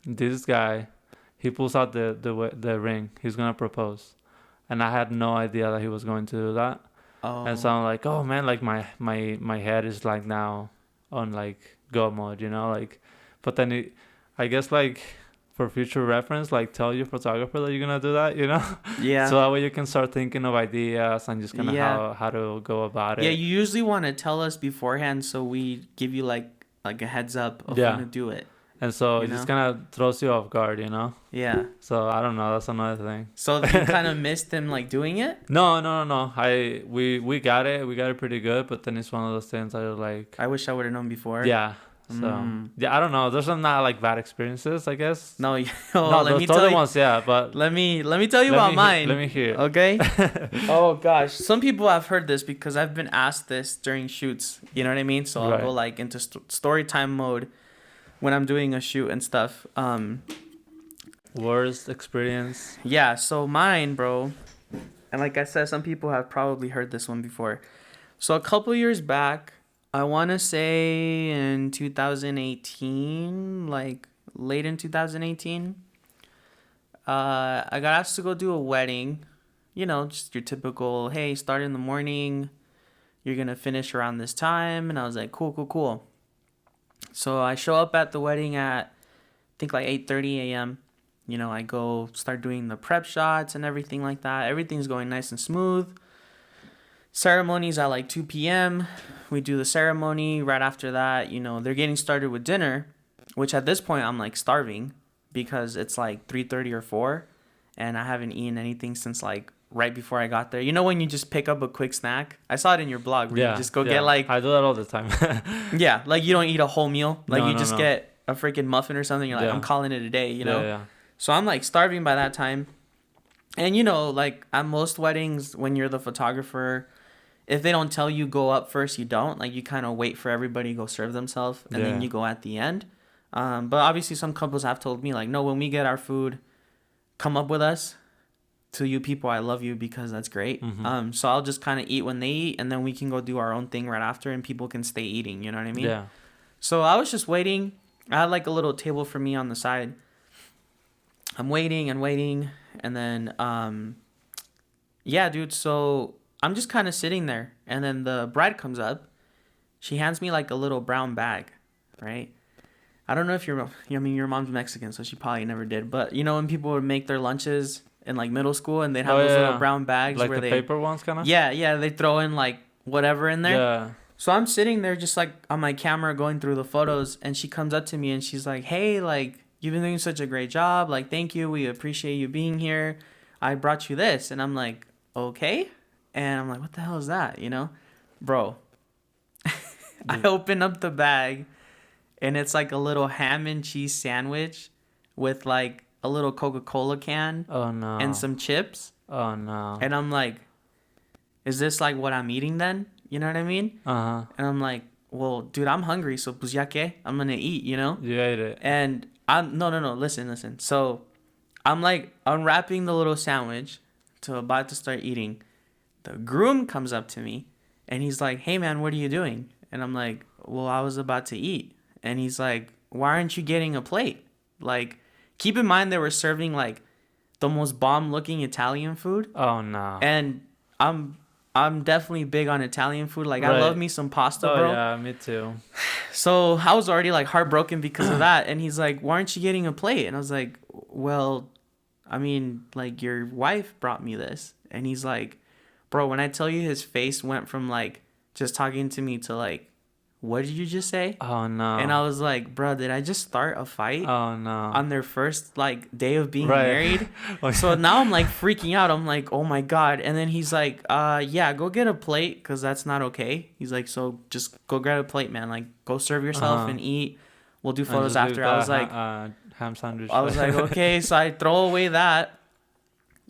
this guy, he pulls out the ring. He's gonna propose, and I had no idea that he was going to do that. Oh. And so I'm like, oh man, like my head is like now on like go mode, you know, like. But then I guess like for future reference, like tell your photographer that you're gonna do that, you know. Yeah. So that way you can start thinking of ideas and just kind of how to go about it. Yeah, you usually want to tell us beforehand so we give you like a heads up of when to do it. And so You it just know? kind of throws you off guard, you know. Yeah. So I don't know. That's another thing. So you kind of missed him like doing it? No. We got it. We got it pretty good. But then it's one of those things that are like. I wish I would have known before. Yeah. So yeah, I don't know. There's some not like bad experiences, I guess. No, No, let me those tell other you. ones, yeah. But Let me tell you about mine. Let me hear. Okay. Oh gosh, some people have heard this because I've been asked this during shoots. You know what I mean? So I'll go like into story time mode when I'm doing a shoot and stuff. Worst experience. Yeah. So mine, bro. And like I said, some people have probably heard this one before. So a couple years back, I want to say in 2018, like late in 2018, I got asked to go do a wedding. You know, just your typical, hey, start in the morning. You're going to finish around this time. And I was like, cool. So I show up at the wedding at, I think like 8:30 a.m. You know, I go start doing the prep shots and everything like that. Everything's going nice and smooth. Ceremony's at like 2 p.m. We do the ceremony. Right after that, you know, they're getting started with dinner, which at this point I'm like starving because it's like 3:30 or 4 and I haven't eaten anything since like right before I got there. You know when you just pick up a quick snack? I saw it in your blog where you just go get like... I do that all the time. Yeah, like you don't eat a whole meal. Like No, you no, just no. get a freaking muffin or something. You're like, I'm calling it a day, you know? Yeah. So I'm like starving by that time. And you know, like at most weddings, when you're the photographer, if they don't tell you go up first, you don't. Like you kind of wait for everybody to go serve themselves and then you go at the end. But obviously some couples have told me like, no, when we get our food, come up with us. To you people, I love you because that's great. Mm-hmm. So I'll just kind of eat when they eat and then we can go do our own thing right after and people can stay eating. You know what I mean? Yeah. So I was just waiting. I had like a little table for me on the side. I'm waiting and then yeah, dude, so I'm just kind of sitting there and then the bride comes up. She hands me like a little brown bag, right? I don't know if your mom's Mexican, so she probably never did, but you know when people would make their lunches in like middle school and they'd have those little brown bags like where the paper ones kind of? Yeah, they throw in like whatever in there. Yeah. So I'm sitting there just like on my camera going through the photos and she comes up to me and she's like, hey, like you've been doing such a great job. Like, thank you. We appreciate you being here. I brought you this. And I'm like, okay. And I'm like, what the hell is that? You know, bro, I open up the bag and it's like a little ham and cheese sandwich with like a little Coca-Cola can. Oh no. And some chips. Oh no. And I'm like, is this like what I'm eating then? You know what I mean? Uh-huh. And I'm like, well, dude, I'm hungry, so pues ya que, I'm gonna eat, you know? You ate it. And I'm no, listen. So I'm like unwrapping the little sandwich to about to start eating. The groom comes up to me and he's like, hey man, what are you doing? And I'm like, well, I was about to eat. And he's like, why aren't you getting a plate? Like, keep in mind they were serving like the most bomb looking Italian food. Oh no. And I'm definitely big on Italian food. Like, I love me some pasta, bro. Oh, yeah, me too. So I was already, like, heartbroken because of that. And he's like, why aren't you getting a plate? And I was like, well, I mean, like, your wife brought me this. And he's like, bro, when I tell you his face went from, like, just talking to me to, like, what did you just say? Oh, no. And I was like, bro, did I just start a fight? Oh, no. On their first, like, day of being married? Oh, So now I'm, like, freaking out. I'm like, oh, my God. And then he's like, yeah, go get a plate because that's not okay. He's like, so just go grab a plate, man. Like, go serve yourself and eat we'll do And photos just leave after. the I was like, ham sandwich. I was like, okay. So I throw away that,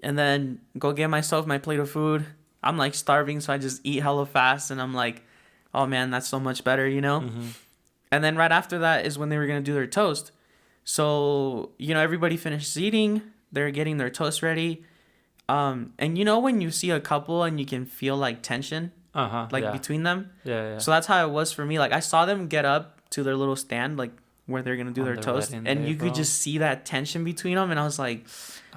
and then go get myself my plate of food. I'm like starving, so I just eat hella fast, and I'm like, oh man, that's so much better, you know. Mm-hmm. And then right after that is when they were gonna do their toast. So everybody finishes eating. They're getting their toast ready. And when you see a couple and you can feel like tension, Yeah. between them. Yeah. So that's how it was for me. Like I saw them get up to their little stand, like where they're gonna do On their their toast, wedding and day, you could bro. just see that tension between them. And I was like,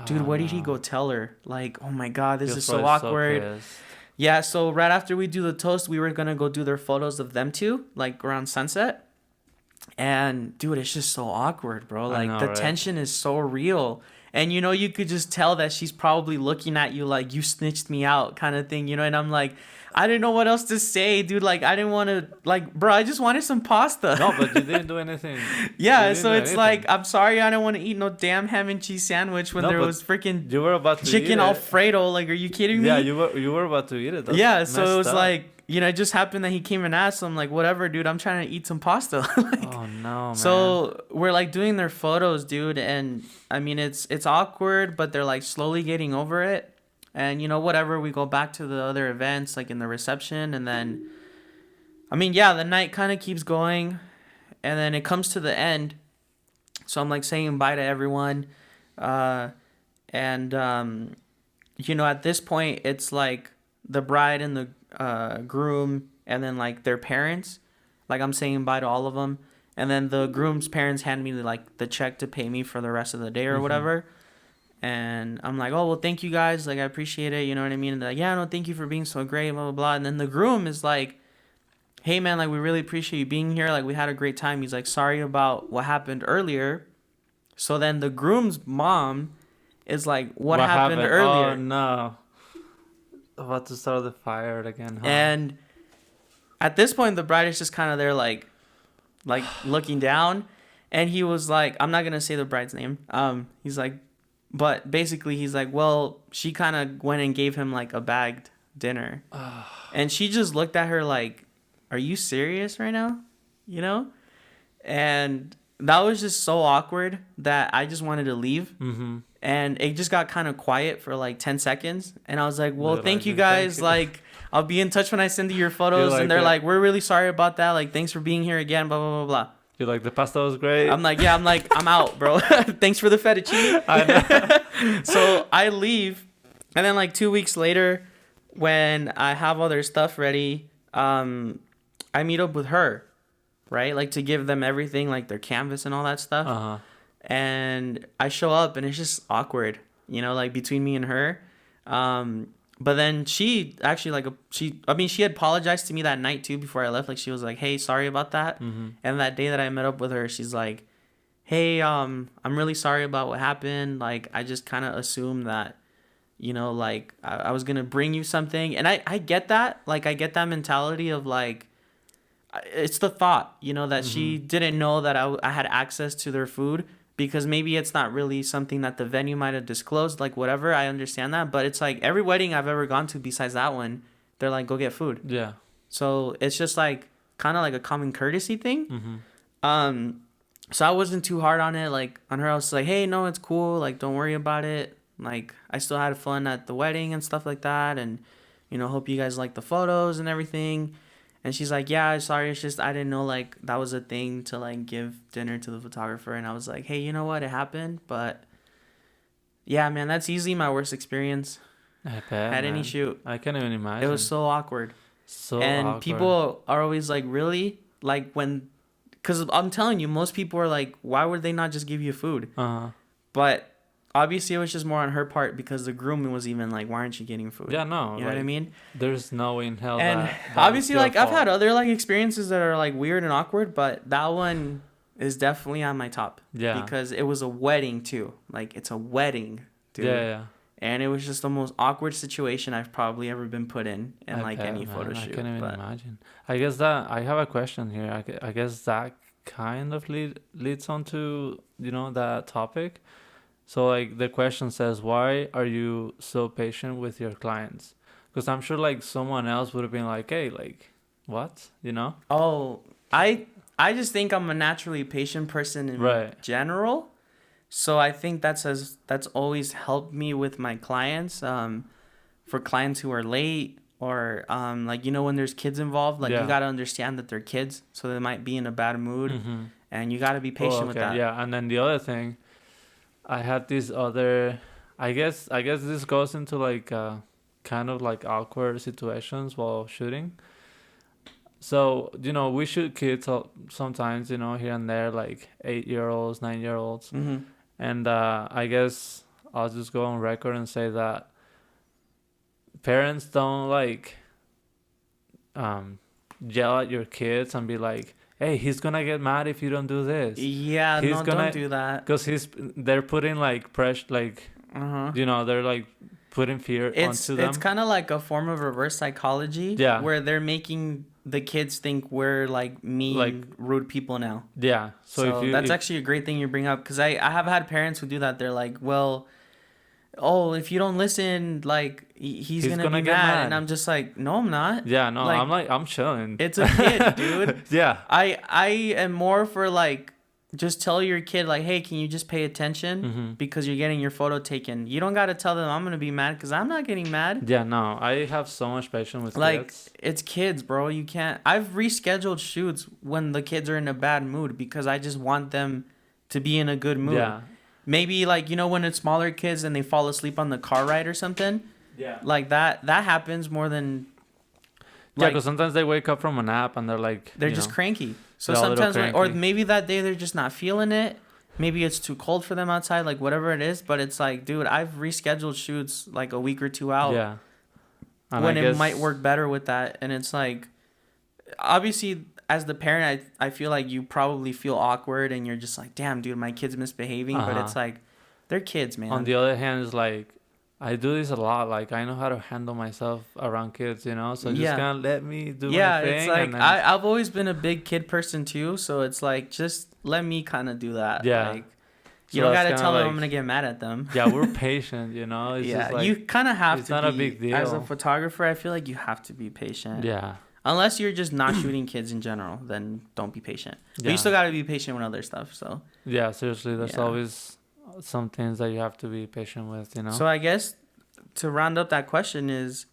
dude, Oh, what did he no. go tell her? Like, oh my god, this He was is so probably awkward. pissed. Yeah. So right after we do the toast, we were gonna go do their photos of them two, like around sunset. And dude, it's just so awkward, bro. I Like know, the right? tension is so real. And you could just tell that she's probably looking at you like you snitched me out kind of thing, and I'm like, I didn't know what else to say, dude. Like I didn't want to, like, bro, I just wanted some pasta. No, but you didn't do anything. Yeah, You didn't so do it's anything. like, I'm sorry, I don't want to eat no damn ham and cheese sandwich when No, there but was freaking You were about to chicken eat it. Alfredo. Like, are you kidding me? Yeah, you were about to eat it. That's Yeah, so it messed was up. like, it just happened that he came and asked. I'm like, whatever, dude, I'm trying to eat some pasta. Like, Oh no, man. so we're like doing their photos, dude, and I mean it's awkward, but they're like slowly getting over it. And whatever, we go back to the other events, like in the reception, and then I mean, yeah, the night kind of keeps going, and then it comes to the end. So I'm like saying bye to everyone. And at this point it's like the bride and the groom, and then like their parents. Like I'm saying bye to all of them. And then the groom's parents hand me like the check to pay me for the rest of the day or whatever. And I'm like, oh, well, thank you guys. Like, I appreciate it. You know what I mean? And they're like, yeah, no, thank you for being so great, blah, blah, blah. And then the groom is like, hey, man, like, we really appreciate you being here. Like, we had a great time. He's like, sorry about what happened earlier. So then the groom's mom is like, what happened earlier? Oh no. About to start the fire again, huh? And at this point, the bride is just kind of there, like looking down. And he was like, I'm not going to say the bride's name. He's like, but basically he's like, well, she kind of went and gave him like a bagged dinner. And she just looked at her like, are you serious right now? And that was just so awkward that I just wanted to leave. Mm-hmm. And it just got kind of quiet for like 10 seconds. And I was like, well, They're thank like, you "Thank guys. you." Like, I'll be in touch when I send you your photos. like And they're that. like, we're really sorry about that. Like, thanks for being here again, blah, blah, blah, blah. You're like, the pasta was great. I'm like, yeah, I'm out, bro. Thanks for the fettuccine. I know. So I leave. And then like 2 weeks later, when I have all their stuff ready, I meet up with her, right? Like to give them everything, like their canvas and all that stuff. Uh-huh. And I show up and it's just awkward, like between me and her. But then she actually she had apologized to me that night too before I left. Like she was like, hey, sorry about that. Mm-hmm. And that day that I met up with her, she's like, hey, I'm really sorry about what happened. Like I just kind of assumed that, like I was going to bring you something. And I get that. Like I get that mentality of like, it's the thought, that she didn't know that I had access to their food. Because maybe it's not really something that the venue might have disclosed, like whatever. I understand that. But it's like every wedding I've ever gone to besides that one, they're like, go get food. Yeah. So it's just like kind of like a common courtesy thing. Mm-hmm. So I wasn't too hard on it. Like on her, I was like, hey, no, it's cool. Like, don't worry about it. Like I still had fun at the wedding and stuff like that. And, hope you guys like the photos and everything. And she's like, yeah, sorry, it's just I didn't know, like, that was a thing to, like, give dinner to the photographer. And I was like, hey, you know what? It happened. But, yeah, man, that's easily my worst experience I bet, at any man. shoot. I can't even imagine. It was so awkward. And awkward. People are always like, really? Like, because I'm telling you, most people are like, why would they not just give you food? Uh-huh. But obviously, it was just more on her part because the groom was even like, why aren't you getting food? Yeah, no. You know what I mean? There's no way in hell And that obviously, it's like, your I've had fault. other, like, experiences that are, like, weird and awkward, but that one is definitely on my top. Yeah. Because it was a wedding, too. Like, it's a wedding, dude. Yeah. And it was just the most awkward situation I've probably ever been put in I like, bet, any man. photo I shoot. can't even But imagine. I guess that I have a question here. I guess that kind of leads on to, that topic. So, like, the question says, why are you so patient with your clients? Because I'm sure, like, someone else would have been like, hey, like, what? Oh, I I just think I'm a naturally patient person in Right. general. So I think that's always helped me with my clients. For clients who are late or like when there's kids involved, like Yeah. you gotta understand that they're kids, so they might be in a bad mood, Mm-hmm. and you gotta be patient with that. Yeah, and then the other thing, I had this other. I guess this goes into like kind of like awkward situations while shooting. So we shoot kids sometimes here and there, like 8-year-olds, 9-year-olds, Mm-hmm. and I guess I'll just go on record and say that parents don't like yell at your kids and be like, "Hey, he's gonna get mad if you don't do this." Yeah, He's no, gonna don't do that. because they're putting like pressure, like Uh-huh. they're like putting fear onto them. It's kind of like a form of reverse psychology. Yeah. Where they're making the kids think we're like mean, Like- rude people now. Yeah. So if That's if, actually a great thing you bring up, because I have had parents who do that. They're like, well, oh, if you don't listen, like he's gonna be get mad. mad. And I'm just like, no, I'm not. yeah, no, like, I'm chilling. It's a kid, dude. Yeah. I am more for like, just tell your kid like, hey, can you just pay attention Mm-hmm. because you're getting your photo taken. You don't gotta tell them I'm gonna be mad, because I'm not getting mad. Yeah, no, I have so much patience with Like, kids. it's kids, bro. You can't. I've rescheduled shoots when the kids are in a bad mood, because I just want them to be in a good mood. Yeah. Maybe like when it's smaller kids and they fall asleep on the car ride or something, Yeah. like that happens more than Yeah, like because sometimes they wake up from a nap and they're like, they're just cranky. So they're all a little sometimes or cranky. maybe that day they're just not feeling it. Maybe it's too cold for them outside, like whatever it is. But it's like, dude, I've rescheduled shoots like a week or two out yeah. And when I it guess- might work better with that. And it's like, obviously, as the parent, I feel like you probably feel awkward and you're just like, damn, dude, my kid's misbehaving. But Uh-huh. it's like, they're kids, man. On the other hand, it's like I do this a lot. Like I know how to handle myself around kids, So just Yeah. kind of let me do Yeah, my thing. it's like and then, I've always been a big kid person too, so it's like, just let me kind of do that. Yeah. Like, so you don't that's gotta kinda tell them like- I'm gonna get mad at them. Yeah, we're patient, It's yeah, just like, you kind of have it's to not a be, big as a deal. photographer. I feel like you have to be patient. yeah. Unless you're just not shooting kids in general, then don't be patient. But Yeah. you still gotta be patient with other stuff. So Yeah, seriously, there's Yeah. always some things that you have to be patient with, So I guess to round up that question is,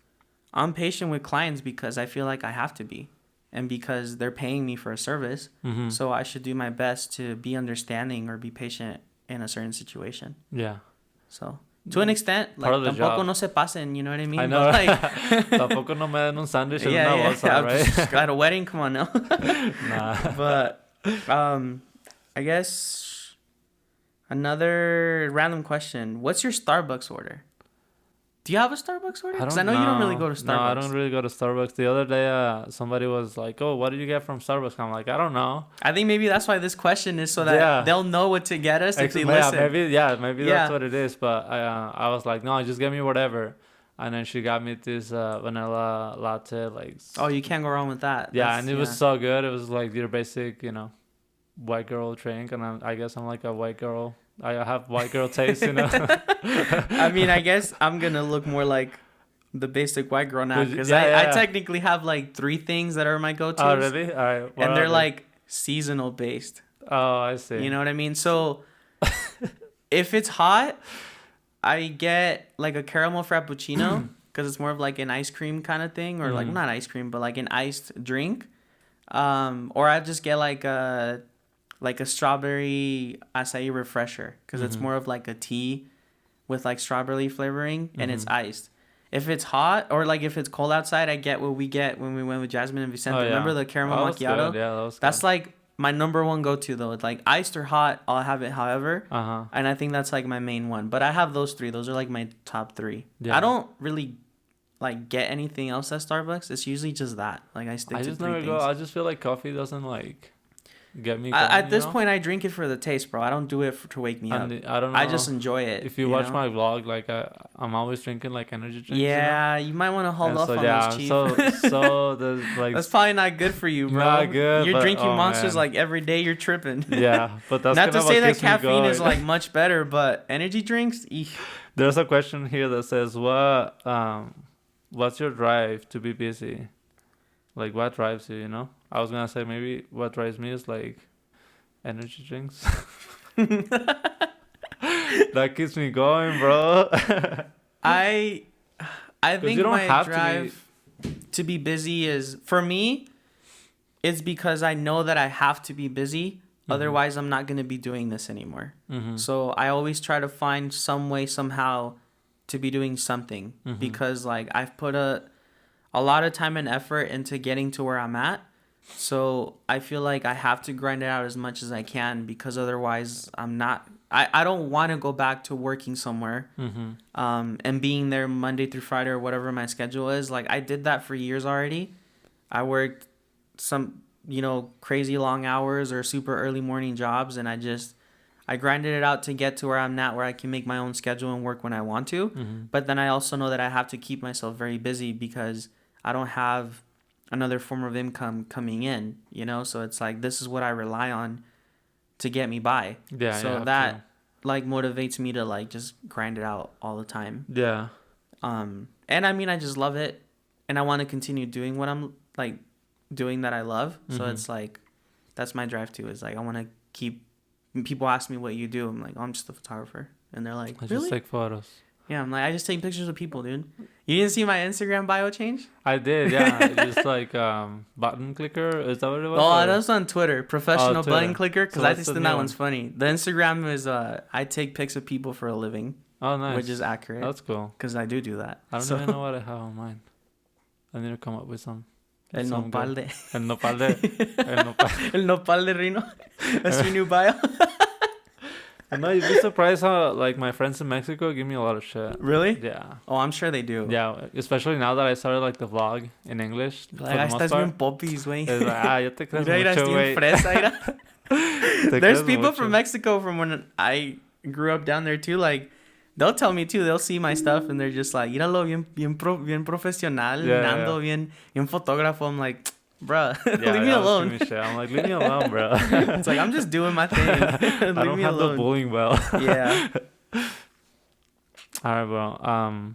I'm patient with clients because I feel like I have to be, and because they're paying me for a service. Mm-hmm. So I should do my best to be understanding or be patient in a certain situation. Yeah. So to an extent, like, Part of the tampoco job. no se pasen, you know what I mean? I know. But, like, Tampoco no me den un sándwich en una bolsa, I'm right? just at a wedding, come on now. Nah. But I guess another random question: what's your Starbucks order? Do you have a Starbucks order? Because I know you don't really go to Starbucks. No, I don't really go to Starbucks. The other day, somebody was like, "Oh, what did you get from Starbucks?" I'm like, "I don't know." I think maybe that's why this question is, so that Yeah. they'll know what to get us if they Yeah, listen. maybe Yeah. that's what it is. But I was like, "No, just get me whatever." And then she got me this vanilla latte, like. Oh, you can't go wrong with that. Yeah, That's- and it was so good. It was like your basic, white girl drink, and I guess I'm like a white girl. I have white girl taste, I mean, I guess I'm gonna look more like the basic white girl now, because Yeah. I technically have like 3 things that are my go-tos. Oh, really? All right. What And are they're they? like seasonal based. Oh, I see. You know what I mean? So if it's hot, I get like a caramel frappuccino, because it's more of like an ice cream kind of thing, or like Mhm. not ice cream, but like an iced drink. Or I just get like a strawberry acai refresher, because it's Mhm. more of like a tea with like strawberry flavoring, and it's Mhm. iced. If it's hot, or like if it's cold outside, I get what we get when we went with Jasmine and Vicente. Oh, yeah. Remember the caramel That was macchiato? good. Yeah, that was That's good. like my number one go-to though. It's like iced or hot, I'll have it however. Uh-huh. And I think that's like my main one. But I have those 3. Those are like my top 3. Yeah. I don't really like get anything else at Starbucks. It's usually just that. Like I stick I to just 3 never things. go. I just feel like coffee doesn't like get me going, At this you know? point, I drink it for the taste, bro. I don't do it to wake me up. And I don't know. I just enjoy it. if you watch know? my vlog, like I'm always drinking like energy drinks. Yeah, you might want to hold And off so, on yeah, those, chief. so there's like That's probably not good for you, bro. Not good, You're but- drinking oh, Monsters man. like every day. You're tripping. yeah, but that's Not kind to of say what that gets me caffeine is going. like much better, but energy drinks. Eek. There's a question here that says, what's your drive to be busy? Like, what drives you, you know? I was gonna say maybe what drives me is like energy drinks. That keeps me going, bro. I Because think you don't my have drive to be busy is, for me, it's because I know that I have to be busy. Mhm. Otherwise, I'm not going to be doing this anymore. Mm-hmm. So I always try to find some way, somehow, to be doing something. Mhm. Because, like, I've put a lot of time and effort into getting to where I'm at. So I feel like I have to grind it out as much as I can, because otherwise I'm not... I don't want to go back to working somewhere Mm-hmm. and being there Monday through Friday or whatever my schedule is. Like, I did that for years already. I worked some, crazy long hours or super early morning jobs, and I grinded it out to get to where I'm at, where I can make my own schedule and work when I want to. Mm-hmm. But then I also know that I have to keep myself very busy, because I don't have another form of income coming in, So it's like, this is what I rely on to get me by. Yeah. So that like motivates me to like just grind it out all the time. Yeah. And I mean, I just love it, and I want to continue doing what I'm like doing that I love. So Mhm. it's like, that's my drive too, is like, I want to keep... People ask me what you do. I'm like, oh, I'm just a photographer. And they're like, I really? just take photos. Yeah, I'm like, I just take pictures of people, dude. You didn't see my Instagram bio change? I did, yeah. Just like button clicker. Is that what it was? Oh, or- that's on Twitter. Professional Twitter. button clicker. Because So I what's just the think new that one? one's funny. The Instagram is I take pics of people for a living, Oh, nice. which is accurate. That's cool. Because I do that. I don't even know what I have on mine. I need to come up with some. El some nopal good- de... El nopal de. El nopal. El nopal de Reno. That's your new bio. No, you'd be surprised how like my friends in Mexico give me a lot of shit. Really? Yeah. Oh, I'm sure they do. Yeah, especially now that I started like the vlog in English. Like, for the estás most bien part. popis, güey. It's like, ya te crees Mira, mucho, estoy en güey. fresa, mira. Te There's crees people mucho. from Mexico from when I grew up down there too. Like, they'll tell me too. They'll see my stuff and they're just like, "Míralo, bien profesional, Yeah, Nando, bien fotógrafo." I'm like, bruh, Yeah, leave me yeah, alone. give me shit. I'm like, leave me alone, bro. It's like, I'm just doing my thing. I don't me have alone. the bullying bell. Yeah. All right, bro.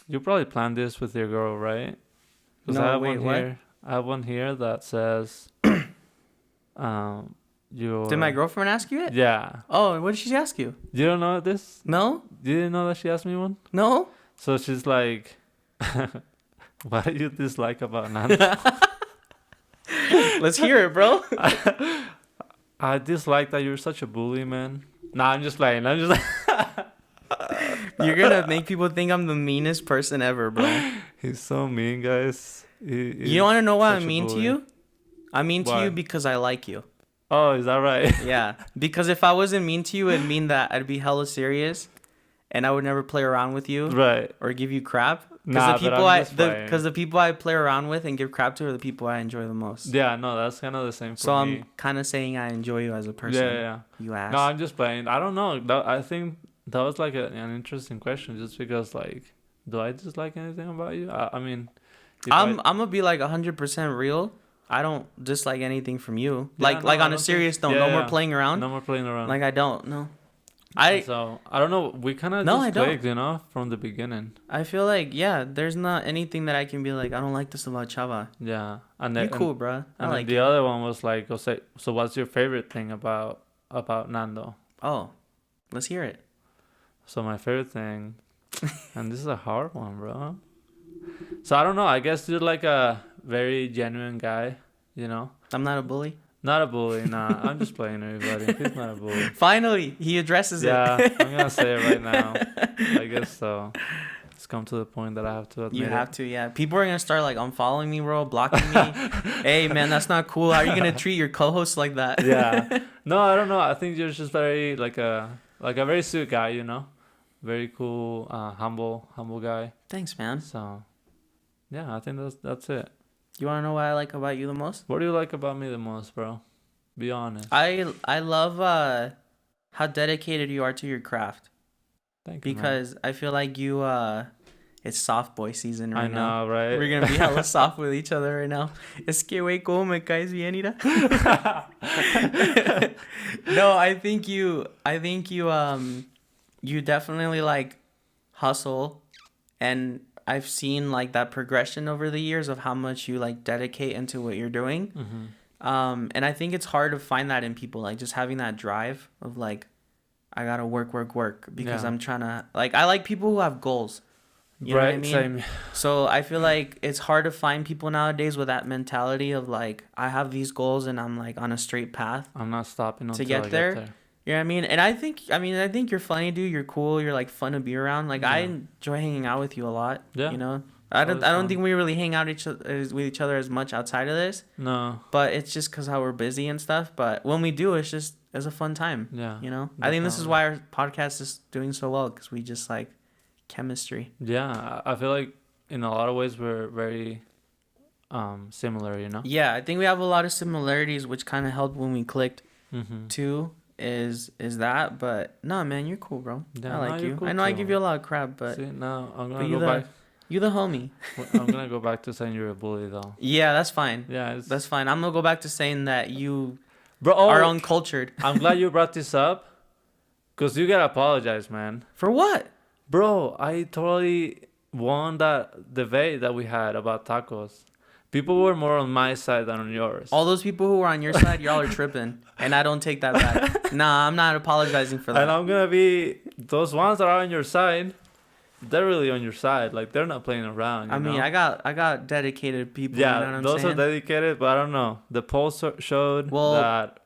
You probably planned this with your girl, right? 'Cause No, I have wait, one what? here. I have one here that says, your. Did my girlfriend ask you it? Yeah. Oh, what did she ask you? You don't know this? No? You didn't know that she asked me one? No? So she's like, what do you dislike about Nando? Let's hear it, bro. I dislike that you're such a bully, man. Nah, I'm just playing. I'm just like, You're gonna make people think I'm the meanest person ever, bro. he's so mean, guys. You want to know why such I'm a mean to bully. you? I'm mean to Why? you because I like you. Oh, is that right? Yeah, because if I wasn't mean to you, it'd mean that I'd be hella serious, and I would never play around with you Right. or give you crap. Nah, Because but I'm just playing. the people I play around with and give crap to are the people I enjoy the most. Yeah, no, that's kind of the same for So me. I'm kind of saying I enjoy you as a person. Yeah, yeah. You ass. No, I'm just playing. I don't know. I think that was like an interesting question, just because like, do I dislike anything about you? I mean, if I'm gonna be like 100% real. I don't dislike anything from you. Yeah, Like no, I on a don't serious think- note, yeah, no more yeah. playing around. no more playing around. Like I don't. No. So I don't know. We kind of No, I just don't. clicked, you know, from the beginning. I feel like there's not anything that I can be like, I don't like this about Chava. Yeah, and You then cool, bruh. I and like then the other one was like, so what's your favorite thing about Nando? Oh, let's hear it. So my favorite thing, and this is a hard one, bro. So I don't know. I guess you're like a very genuine guy, you know. I'm not a bully. Not a bully, nah. I'm just playing everybody. He's not a bully. Finally, he addresses Yeah, it. I'm gonna say it right now. I guess so. It's come to the point that I have to admit You have it. to, yeah. People are gonna start like unfollowing me, bro, blocking me. Hey, man, that's not cool. How are you gonna treat your co-host like that? Yeah. No, I don't know. I think you're just very like a very sweet guy, you know. Very cool, humble guy. Thanks, man. So, yeah, I think that's it. You wanna know what I like about you the most? What do you like about me the most, bro? Be honest. I love how dedicated you are to your craft. Thank you. Man. Because I feel like you it's soft boy season right I now. know, right? We're gonna be hella soft with each other right now. Es que wey, como me caes bien, mira. No, I think you you definitely like hustle and I've seen like that progression over the years of how much you like dedicate into what you're doing. And I think it's hard to find that in people, like just having that drive of like, I gotta work because Yeah. I'm trying to like, I like people who have goals. You know what I mean? Same. So I feel like it's hard to find people nowadays with that mentality of like, I have these goals and I'm like on a straight path I'm not stopping until get I there. get there. You know what I mean? And I think you're funny, dude. You're cool. You're like fun to be around. Like I Yeah. enjoy hanging out with you a lot. Yeah. You know, I always don't fun. think we really hang out with each other as much outside of this. No. But it's just because how we're busy and stuff. But when we do, it's a fun time. Yeah. You know, I think this is Definitely. why our podcast is doing so well because we just like chemistry. Yeah. I feel like in a lot of ways we're very similar, you know? Yeah, I think we have a lot of similarities, which kind of helped when we clicked Mm-hmm. too. Is that? But no, man, you're cool, bro. Yeah, I like no, you're you. cool I know I too. give you a lot of crap, but See, now I'm but gonna you go back. you the homie. I'm gonna go back to saying you're a bully, though. Yeah, that's fine. Yeah, it's, That's fine. I'm gonna go back to saying that you bro. are uncultured. I'm glad you brought this up, cause you gotta apologize, man. For what? Bro, I totally won that debate that we had about tacos. People were more on my side than on yours. All those people who are on your side, y'all are tripping, and I don't take that back. Nah, I'm not apologizing for that. And I'm gonna be those ones that are on your side. They're really on your side. Like they're not playing around. I mean, know? I got dedicated people. yeah, you know what I'm those saying? are dedicated. But I don't know. The poll showed Well- that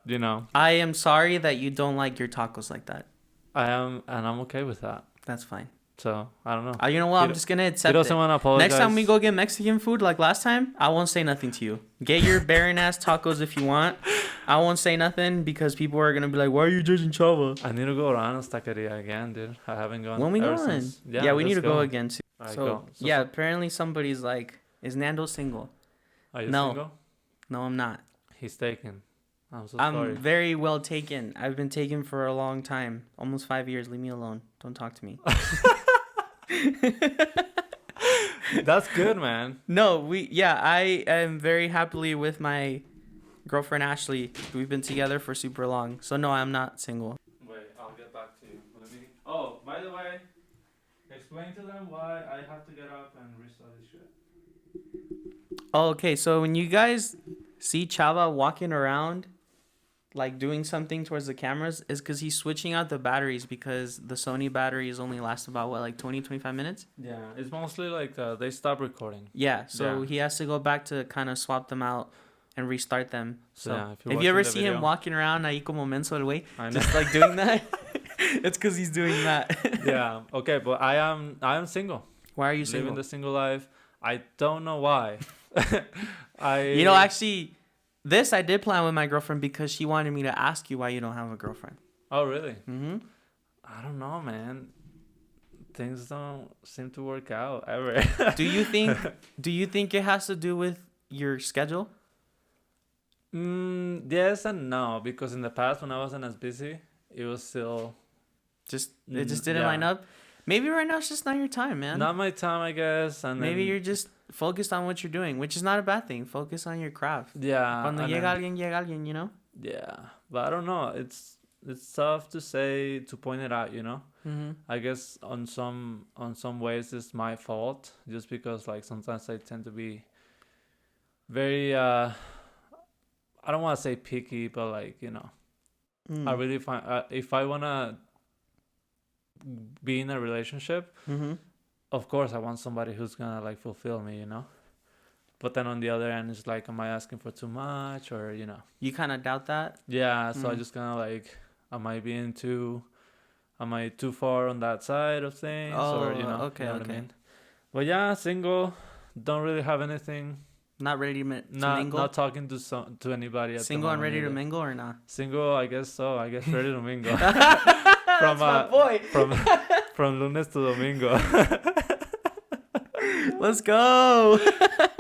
I am sorry that you don't like your tacos like that. I am, and I'm okay with that. That's fine. So I don't know. You know what? He I'm do- just gonna He accept doesn't it. want to apologize. Next time we go get Mexican food like last time, I won't say nothing to you. Get your barren ass tacos if you want. I won't say nothing because people are gonna be like, "Why are you judging Chava?" I need to go around a taqueria again, dude. I haven't gone. When we ever going? since. Yeah, we need let's to go again too. Alright, So, go. yeah, apparently somebody's like, "Is Nando single?" Are you no. single? No, I'm not. He's taken. I'm so I'm sorry. very well taken. I've been taken for a long time, almost 5 years. Leave me alone. Don't talk to me. That's good, man. No, I am very happily with my girlfriend Ashley. We've been together for super long. So no, I'm not single. Wait, I'll get back to you. Let me. Oh, by the way, explain to them why I have to get up and restart this shit. Oh, okay, so when you guys see Chava walking around like doing something towards the cameras is because he's switching out the batteries because the Sony batteries only last about what, like 20-25 minutes. Yeah, it's mostly like they stop recording. Yeah, so Yeah. he has to go back to kind of swap them out and restart them. So Yeah, if if you're you ever watching the see him video. walking around ahí como menso el güey, I know. just like doing that, it's because he's doing that. Yeah. Okay, but I am single. Why are you Living single? the single life. I don't know why. You know, actually, this I did plan with my girlfriend because she wanted me to ask you why you don't have a girlfriend. Oh really? Mm-hmm. I don't know, man. Things don't seem to work out ever. Do you think it has to do with your schedule? Yes and no, because in the past when I wasn't as busy, it was still It just didn't yeah. line up. Maybe right now it's just not your time, man. not my time, I guess. And Maybe then, you're just focused on what you're doing, which is not a bad thing. Focus on your craft. yeah. Cuando and llega then- llega alguien, you know? yeah, but I don't know. It's tough to say, to point it out, you know. Mm-hmm. I guess on some ways it's my fault, just because like sometimes I tend to be very I don't want to say picky, but like, you know, I really find if I want to be in a relationship, Mm-hmm. of course I want somebody who's gonna like fulfill me, you know. But then on the other end, it's like, am I asking for too much, or you know? You kind of doubt that? Yeah, so I Mm. just kind of like, am I too far on that side of things, or you know? okay, you know what okay. I mean? But yeah, single, don't really have anything. Not ready to mingle? Not talking to anybody. At Single the and moment ready to either. mingle or not? Single, I guess so. I guess ready to mingle. That's my boy. from lunes to domingo. Let's go.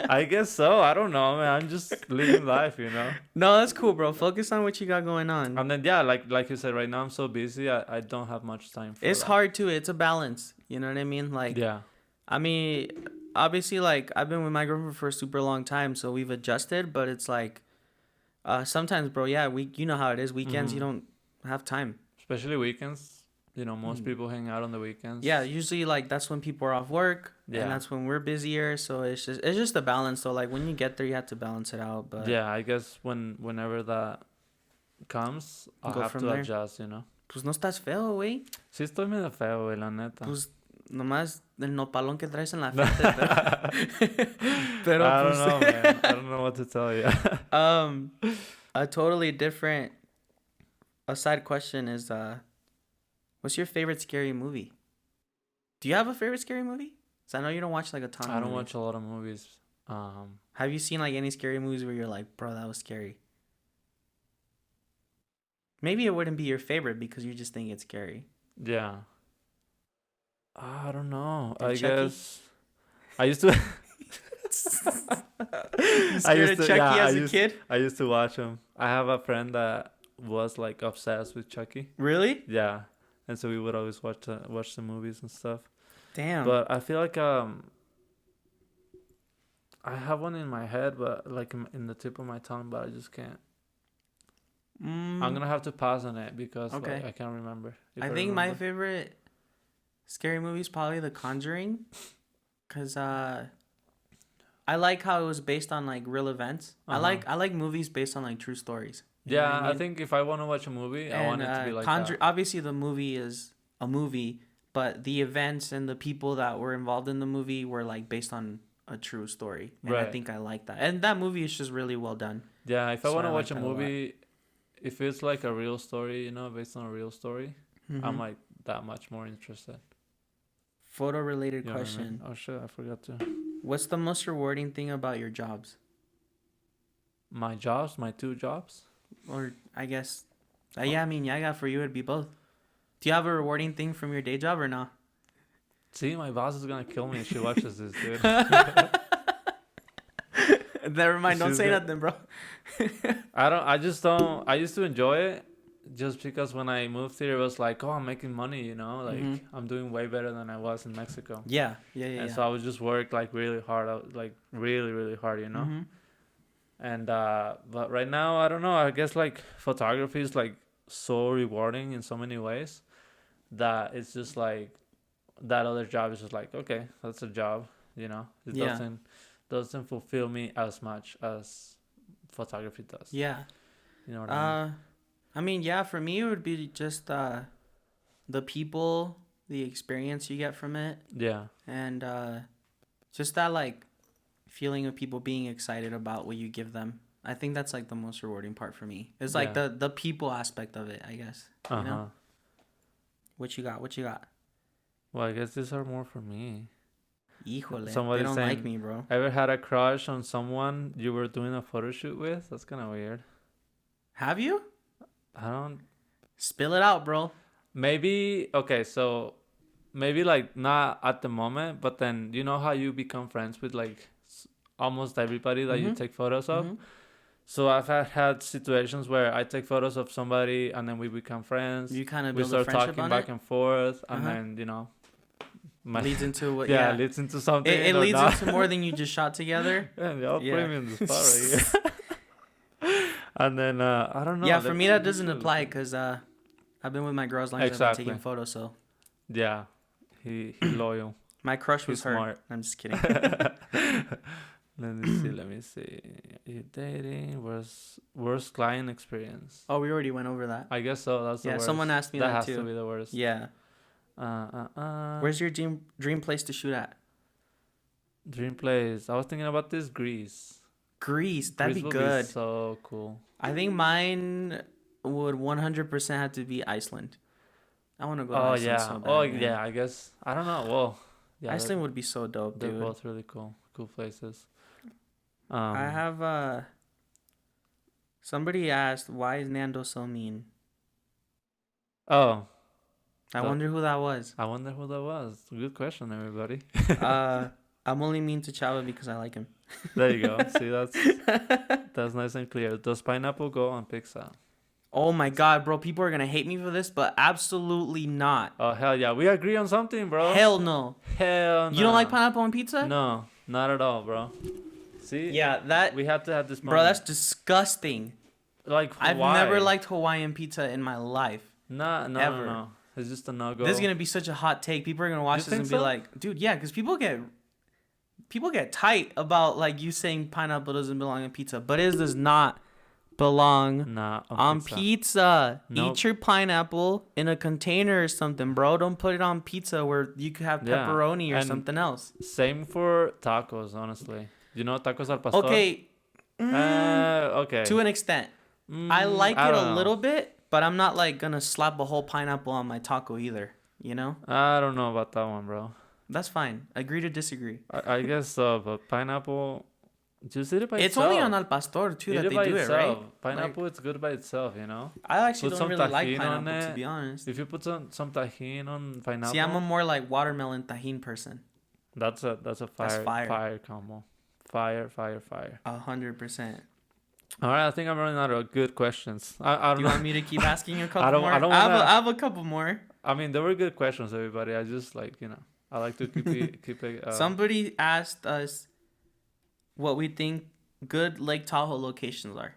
I guess so. I don't know, man. I'm just living life, you know. No, that's cool, bro. Focus on what you got going on. And then yeah, like you said, right now I'm so busy. I don't have much time for It's that. hard too. It's a balance. You know what I mean? Like, Yeah. I mean, obviously, like, I've been with my girlfriend for a super long time, so we've adjusted, but it's like, sometimes, bro, yeah, you know how it is. Weekends, Mhm. you don't have time. Especially weekends. You know, most people hang out on the weekends. Yeah, usually like that's when people are off work, Yeah. and that's when we're busier. So it's just a balance. So like when you get there, you have to balance it out. But Yeah, I guess whenever that comes, I'll Go have from to there. adjust, you know. pues no estás feo, güey. Sí estoy medio feo, güey, la neta. Pues nomás el nopalón que traes en la frente. Pero I don't pues, know, man. I don't know what to tell you. a totally different aside question is what's your favorite scary movie? Do you have a favorite scary movie? 'Cause I know you don't watch like a ton of I don't movies. watch a lot of movies. Have you seen like any scary movies where you're like, bro, that was scary? Maybe it wouldn't be your favorite because you just think it's scary. Yeah. I don't know. And I Chucky? guess I used to You scared of Chucky as a kid? I used to watch him. I have a friend that was like obsessed with Chucky. Really? Yeah. And so we would always watch the movies and stuff. Damn. But I feel like I have one in my head, but like in the tip of my tongue, but I just can't. I'm gonna have to pass on it because Okay. like, I can't remember. If I think my remember. favorite scary movie is probably The Conjuring, cause I like how it was based on like real events. Uh-huh. I like movies based on like true stories. You know Yeah, what I mean? think if I want to watch a movie, I want it to be like that. Obviously, the movie is a movie, but the events and the people that were involved in the movie were like based on a true story, and I Right. think I like that. And that movie is just really well done. Yeah, if I So want I to like watch a that a lot. movie, if it's like a real story, you know, based on a real story, I'm Mhm. like that much more interested. Photo related You know what I mean? question. Oh shit, I forgot to. What's the most rewarding thing about your jobs? My jobs, my 2 jobs. Or I guess, yeah, I mean, yeah, for you it'd be both. Do you have a rewarding thing from your day job or not? See, my boss is gonna kill me if she watches this, dude. Never mind, don't She's say good. nothing, bro. I just don't. I used to enjoy it, just because when I moved here, it was like, oh, I'm making money, you know, like Mhm. I'm doing way better than I was in Mexico. Yeah. And so I would just work like really hard, like really, really hard, you know. Mhm. And but right now, I don't know. I guess like photography is like so rewarding in so many ways that it's just like that other job is just like, okay, that's a job, you know. It Yeah. doesn't fulfill me as much as photography does. Yeah. You know what I mean? I mean, yeah, for me it would be just the people, the experience you get from it, Yeah. and just that like feeling of people being excited about what you give them. I think that's like the most rewarding part for me. It's like Yeah. the people aspect of it, I guess. You Uh-huh. know? What you got? What you got? Well, I guess these are more for me. Híjole, Somebody they don't like saying- me, bro. Ever had a crush on someone you were doing a photo shoot with? That's kind of weird. Have you? I don't. Spill it out, bro. Maybe, okay, so maybe like not at the moment, but then you know how you become friends with like almost everybody that you Mhm. take photos of? Mhm. So I've had situations where I take photos of somebody and then we become friends. You kind of We build a start friendship talking on back it. and forth, and Uh-huh. then, you know, Leads into what? yeah, Yeah, leads into something. it or leads not. into more than you just shot together. Yeah, y'all Yeah. put me in the spot right here. And then, I don't know. Yeah, for me that that's doesn't really apply cool. because I've been with my girl as long as I've Exactly. been taking photos. So Yeah, he loyal. my crush was He's her. smart. I'm just kidding. Let me see. You dating worst client experience. Oh, we already went over that. I guess so. That's the Yeah, worst. someone asked me that has too. to be the worst. Yeah. Where's your dream place to shoot at? dream place? I was thinking about this Greece. Greece. That'd Greece be would good. so cool. I think mine would 100% have to be Iceland. I want to go to Oh Iceland yeah. so bad, Oh man. yeah. I guess I don't know. Well, yeah. Iceland would be so dope, They're dude. both really cool places. I have somebody asked, why is Nando so mean? Oh, I So- wonder who that was. I wonder who that was. Good question, everybody. I'm only mean to Chava because I like him. There you go. See, that's nice and clear. Does pineapple go on pizza? Oh my god, bro, people are gonna hate me for this, but absolutely not. Oh hell yeah, we agree on something, bro. Hell no. Hell no. You don't like pineapple on pizza? No, not at all, bro. See, Yeah, that we have to have this. bro, moment. that's disgusting. like I've why? never liked Hawaiian pizza in my life. No, ever. no. It's just a no go. This is gonna be such a hot take. People are gonna watch You this and think be so? like, dude, yeah, because people get tight about like you saying pineapple doesn't belong in pizza, but it does not belong Nah, on pizza. Nope. Eat your pineapple in a container or something, bro. Don't put it on pizza where you could have Yeah, pepperoni or and something else. Same for tacos, honestly. You know tacos al pastor? Okay, Okay. to an extent. I like I it a don't know. little bit, but I'm not like gonna slap a whole pineapple on my taco either. You know? I don't know about that one, bro. That's fine. Agree to disagree. I guess so, but pineapple, just eat it by It's itself. only on al pastor too Eat that it they by do it, itself. right? Pineapple, it's good by itself, you know? I actually Put don't some really like tahini on pineapple, to it. be honest. If you put some tahini on pineapple, See, I'm a more like watermelon tahini person. that's a fire, fire. fire combo. Fire. 100%. All right, I think I'm running out of good questions. I don't Do you know. want me to keep asking you a couple don't- more? I don't I wanna- have a couple more. I mean, they were good questions, everybody. I just like, I like to keep it. Somebody asked us what we think good Lake Tahoe locations are.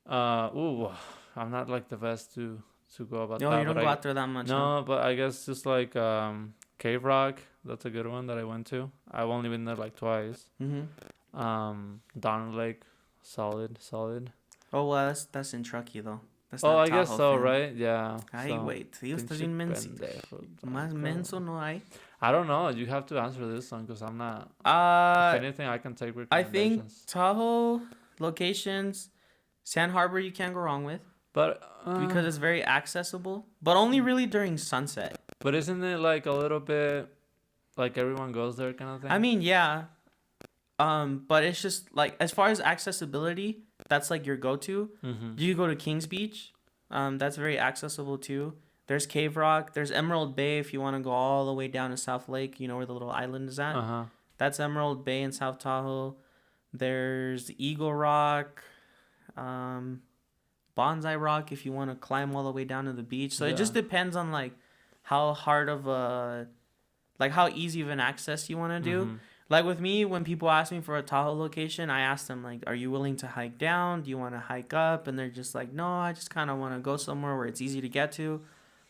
I'm not like the best to go about No, that. you don't but go I, out there that much. No, but I guess just like Cave Rock, that's a good one that I went to. I've only been there like twice. Mm-hmm. Donner Lake, solid. Oh, well, that's in Truckee, though. That's Oh, not I guess Tahoe, so, fam. right? Yeah. Ay, so, güey, te digo, estás pinche bien menso. pendejo, Más taco. menso no hay. I don't know. You have to answer this one because I'm not. If anything, I can take I think recommendations. Tahoe locations, Sand Harbor you can't go wrong with But because it's very accessible, but only really during sunset. But isn't it like a little bit like everyone goes there kind of thing? I mean, yeah. But it's just like as far as accessibility, that's like your go-to. Mm-hmm. You go to Kings Beach. That's very accessible too. There's Cave Rock. There's Emerald Bay if you want to go all the way down to South Lake. You know where the little island is at? Uh-huh. That's Emerald Bay in South Tahoe. There's Eagle Rock. Bonsai Rock if you want to climb all the way down to the beach. So it just depends on like how hard of a like how easy of an access you want to do. Mm-hmm. Like with me, when people ask me for a Tahoe location, I ask them like, are you willing to hike down? Do you want to hike up? And they're just like, no, I just kind of want to go somewhere where it's easy to get to.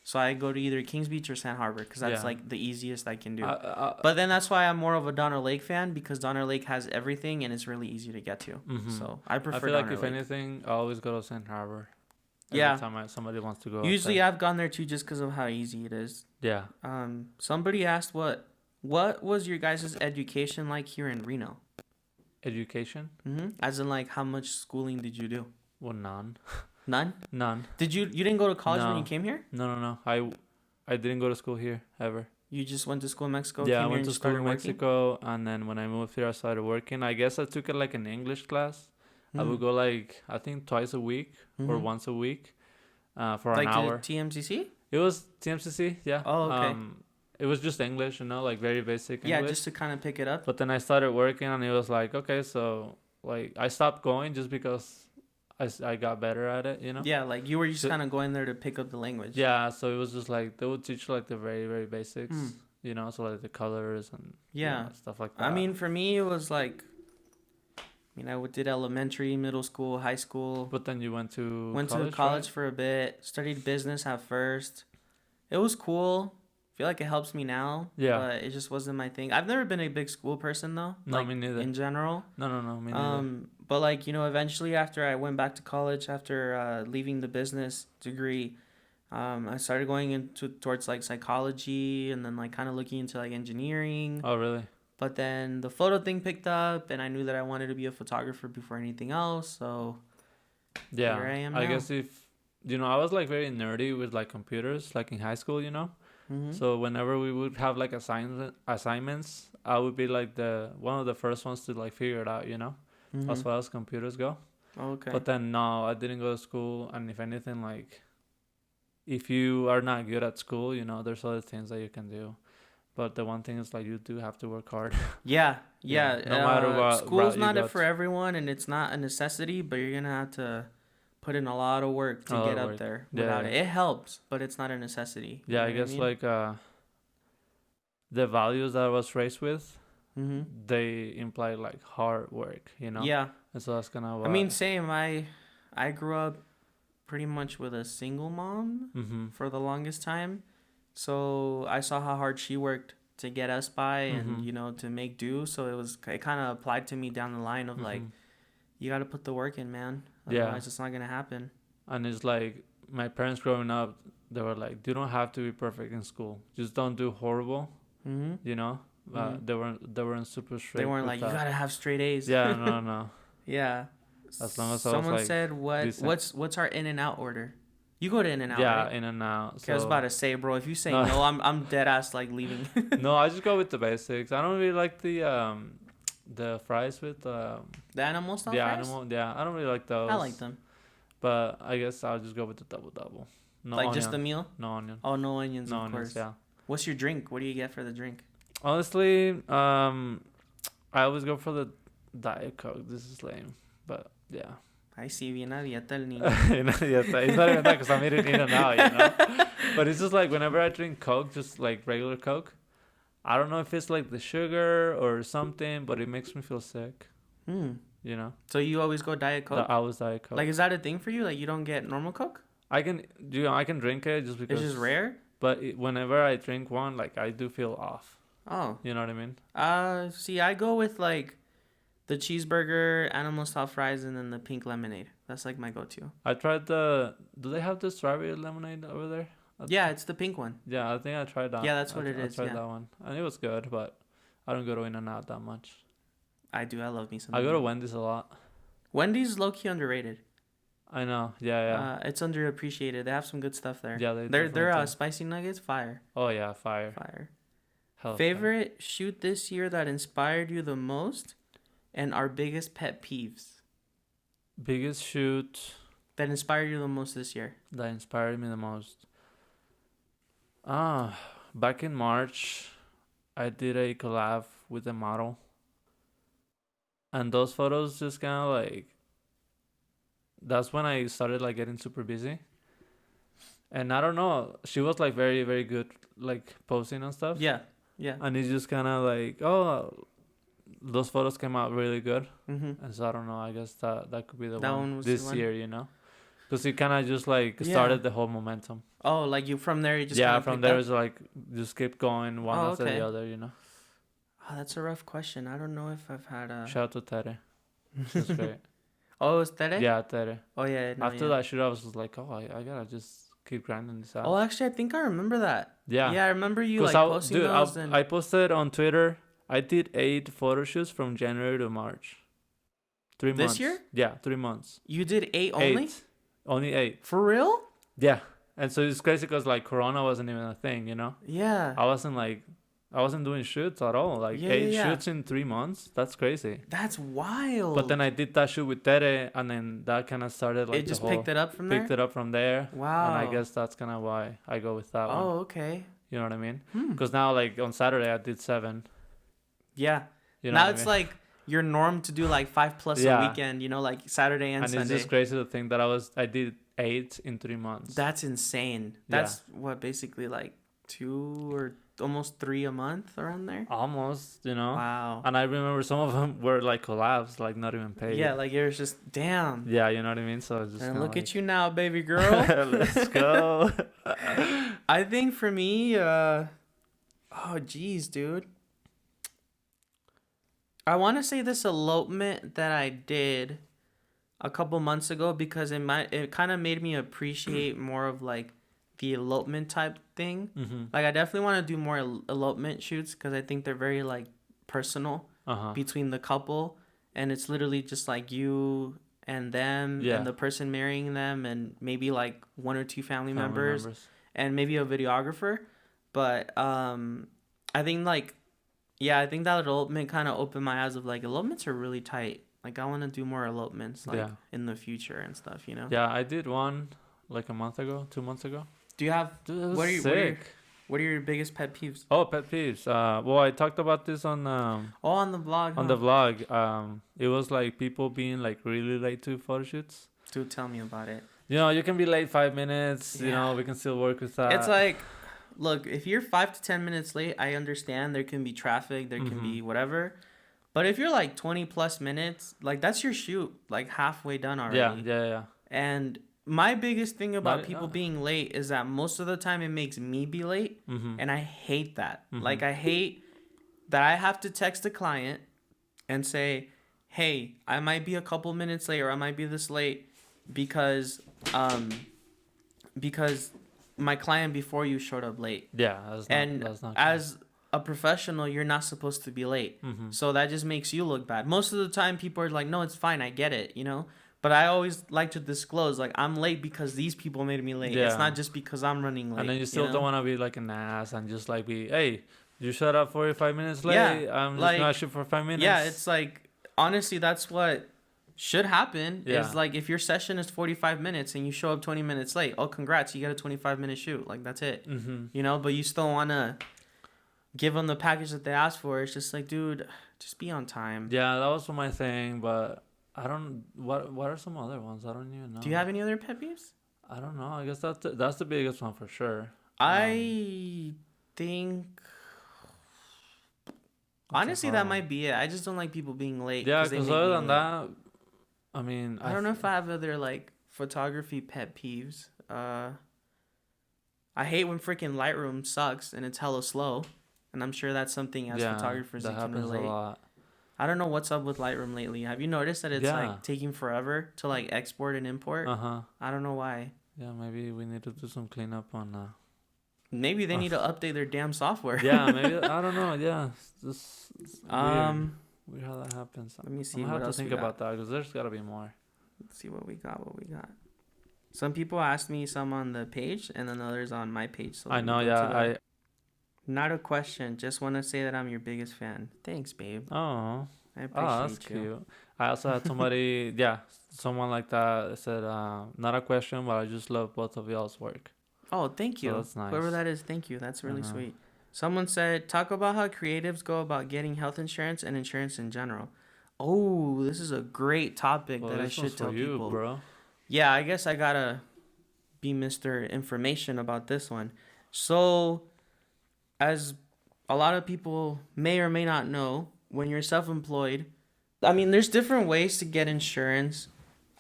So I go to either Kings Beach or Sand Harbor because that's like the easiest I can do. But then that's why I'm more of a Donner Lake fan because Donner Lake has everything and it's really easy to get to. Mm-hmm. So I prefer I feel Donner like if Lake. anything, I always go to Sand Harbor. Yeah. Every time somebody wants to go. Usually outside. I've gone there too just because of how easy it is. Yeah. Somebody asked what was your guys' education like here in Reno? Education? As in like how much schooling did you do? Well, none. None? Did you didn't go to college when No. you came here? No. I didn't go to school here ever. You just went to school in Mexico? Yeah, came I here went and to just school in started working? Mexico, and then when I moved here, I started working. I guess I took it like an English class. I would go like I think twice a week or once a week, for like an hour. to TMCC? It was TMCC, yeah. Oh, okay. It was just English, like very basic English. Yeah, just to kind of pick it up. But then I started working, and it was like, okay, so like I stopped going just because I got better at it, Yeah, like you were just So- kind of going there to pick up the language. Yeah, so it was just like they would teach like the very very basics, so like the colors and Yeah. stuff like that. I mean, for me, it was like, I did elementary, middle school, high school. but then you went to To college for a bit. Studied business at first. It was cool. Feel like it helps me now. Yeah. But it just wasn't my thing. I've never been a big school person though. No, like, me neither. In general. No, me neither. But like eventually after I went back to college after leaving the business degree, I started going towards like psychology and then like kind of looking into like engineering. Oh really? But then the photo thing picked up, and I knew that I wanted to be a photographer before anything else. So Yeah. here I am I now. guess if I was like very nerdy with like computers, like in high school, Mhm. So whenever we would have like assignments, I would be like one of the first ones to like figure it out, Mhm. as far as computers go. Okay. But then no, I didn't go to school, and if anything, like if you are not good at school, there's other things that you can do. But the one thing is like you do have to work hard. Yeah. No matter what school's route you not go it for everyone, and it's not a necessity. But you're gonna have to put in a lot of work to get up there without it. It helps, but it's not a necessity. Yeah, I guess like the values that I was raised with, Mm-hmm. they imply like hard work, Yeah. And so that's kind of. I mean, same. I grew up pretty much with a single mom Mm-hmm. for the longest time. So I saw how hard she worked to get us by and, Mm-hmm. you know, to make do. So it kind of applied to me down the line of like, Mm-hmm. you got to put the work in, man. Yeah. Otherwise, it's not going to happen. And it's like my parents growing up, they were like, you don't have to be perfect in school. Just don't do horrible, Mm-hmm. you know? Mhm. They weren't super strict. They weren't with like, you that. got to have straight A's. Yeah, no. Yeah. As long as I was, Someone like, said, decent. what's our in and out order? You go to in and out, Yeah, right? in and out. Okay, I was So about to say, bro, if you say No. no, I'm dead ass like leaving. no, I just go with the basics. I don't really like the fries with The animal style the fries? animal. Yeah, I don't really like those. I like them. But I guess I'll just go with the double. No like onion. just the meal? No onion. Oh, no onions, No of onions. course. Yeah. What's your drink? What do you get for the drink? Honestly, I always go for the Diet Coke. This is lame, but yeah. Ay, sí, bien a dieta el niño. Yeah, it's not even that because I'm eating in and out, you know. But it's just like whenever I drink Coke, just like regular Coke, I don't know if it's like the sugar or something, but it makes me feel sick, Hmm. you know. So you always go Diet Coke? I was Diet Coke. Like, is that a thing for you? Like, you don't get normal Coke? I can, I can drink it just because. It's just rare? But whenever I drink one, like I do feel off. Oh. You know what I mean? See, I go with like the cheeseburger, animal style fries, and then the pink lemonade. That's like my go-to. I tried Do they have the strawberry lemonade over there? Yeah, it's the pink one. Yeah, I think I tried that. Yeah, that's what it is, I tried yeah. that one, and it was good, but I don't go to In-N-Out that much. I do. I love me some. I go to Wendy's a lot. Wendy's low-key underrated. I know. Yeah. It's underappreciated. They have some good stuff there. Yeah, they Their definitely do. spicy nuggets, fire. Oh yeah, fire. Fire. Hell, Favorite shoot this year that inspired you the most, and our biggest pet peeves Biggest shoot that inspired you the most this year. that inspired me the most. Back in March, I did a collab with a model, and those photos just kind of like. That's when I started like getting super busy. And I don't know, she was like very, very good like posting and stuff. Yeah. Yeah. And it's just kind of like, oh, those photos came out really good. Mm-hmm. And so I don't know, I guess that could be the That one one was the this one? year, you know? Because it kind of just like Yeah. started the whole momentum. Oh, like you from there, you just Yeah, kinda from picked there up? it's like just keep going one Oh, after okay. the other, you know? Oh, that's a rough question. I don't know if I've had a. Shout out to Tere. She's great. Oh, is that it? Yeah, Tere. Oh yeah. No, After yeah. that shoot, I was just like, oh, I gotta just keep grinding this out. Oh, actually, I think I remember that. yeah. Yeah, I remember you 'Cause like posting those. And I posted on Twitter. I did 8 photo shoots from January to March. 3 months. This year? Yeah, 3 months. you did 8 only? 8. Only 8. For real? Yeah. And so it's crazy because like Corona wasn't even a thing, you know? Yeah. I wasn't doing shoots at all. Like Yeah, 8 yeah, yeah. shoots in 3 months. That's crazy. That's wild. But then I did that shoot with Tere, and then that kind of started like it just the whole, picked it up from there. picked it up from there. Wow. And I guess that's kind of why I go with that one. Oh, okay. You know what I mean? Hmm. Because now like on Saturday I did 7. Yeah. You know Now what I it's mean? like your norm to do like 5 plus Yeah. a weekend. You know, like Saturday and And Sunday. it's just crazy to think that I did 8 in 3 months. That's insane. That's what basically like 2 or almost 3 a month around there. Almost, you know. Wow. And I remember some of them were like collabs, like not even paid. Yeah, like it was just damn. Yeah, you know what I mean. So it's just And kinda look like, at you now, baby girl. Let's go. I think for me, oh geez, dude. I want to say this elopement that I did a couple months ago because it kind of made me appreciate more of like the elopement type thing. Mm-hmm. Like I definitely want to do more elopement shoots because I think they're very like personal Uh-huh. between the couple, and it's literally just like you and them Yeah. and the person marrying them and maybe like 1 or 2 family members and maybe a videographer. But I think like I think that elopement kind of opened my eyes of like elopements are really tight. Like I want to do more elopements like Yeah. in the future and stuff, you know. Yeah, I did one like a month ago, 2 months ago. Do you have Dude, it was what are sick. what are your biggest pet peeves? Oh, pet peeves. Well, I talked about this on Oh, on the vlog. the vlog. It was like people being like really late to photo shoots. Dude, tell me about it. You know, you can be late 5 minutes. You Yeah. know, we can still work with that. It's like, look, if you're 5 to 10 minutes late, I understand there can be traffic, there can Mm-hmm. be whatever. But if you're like 20 plus minutes, like that's your shoot, like halfway done already. yeah. And my biggest thing about But, people being late is that most of the time it makes me be late, and I hate that. Like, I hate that I have to text a client and say, "Hey, I might be a couple minutes late, or I might be this late because because my client before you showed up late." yeah, And that's not as a professional, you're not supposed to be late. So that just makes you look bad. Most of the time, people are like, "No, it's fine. I get it," you know? But I always like to disclose, like, I'm late because these people made me late. It's Yeah. not just because I'm running late. And then you still know? don't want to be like an ass and just like be, hey, you shut up 45 minutes late. Yeah, I'm just like- gonna shoot for 5 minutes. Yeah, it's like, honestly, that's what should happen. Yeah. Is like, if your session is 45 minutes and you show up 20 minutes late, oh, congrats, you got a 25-minute shoot. Like, that's it. You know, but you still want to give them the package that they asked for. It's just like, dude, just be on time. Yeah, that was my thing, but I don't. What are some other ones? I don't even know. Do you have any other pet peeves? I don't know. I guess that's the biggest one for sure. I think honestly that might be it. I just don't like people being late. Yeah, they because make other me than late. that, I mean, I don't know if I have other like photography pet peeves. I hate when freaking Lightroom sucks and it's hella slow, and I'm sure that's something as photographers that you can happens relate. a lot. I don't know what's up with Lightroom lately. Have you noticed that it's Yeah. like taking forever to like export and import? I don't know why. Yeah, maybe we need to do some cleanup on. Maybe they need to update their damn software. Yeah, maybe I don't know. Yeah, it's um. weird how that happens. Let me see I'm gonna what have to else think we got. about that because there's gotta be more. Let's see what we got. Some people asked me some on the page, and then others on my page. So I let me know. go Yeah, to the- Not a question. Just want to say that I'm your biggest fan. Thanks, babe. Oh, I appreciate that's you. cute. I also had somebody, someone like that said, not a question, but I just love both of y'all's work. Oh, thank you. So that's nice. Whoever that is, thank you. That's really Uh-huh. sweet. Someone said, talk about how creatives go about getting health insurance and insurance in general. Oh, this is a great topic Well, that I this one's should tell for you, people. bro. Yeah, I guess I gotta be Mr. Information about this one. So, as a lot of people may or may not know, when you're self-employed, I mean, there's different ways to get insurance.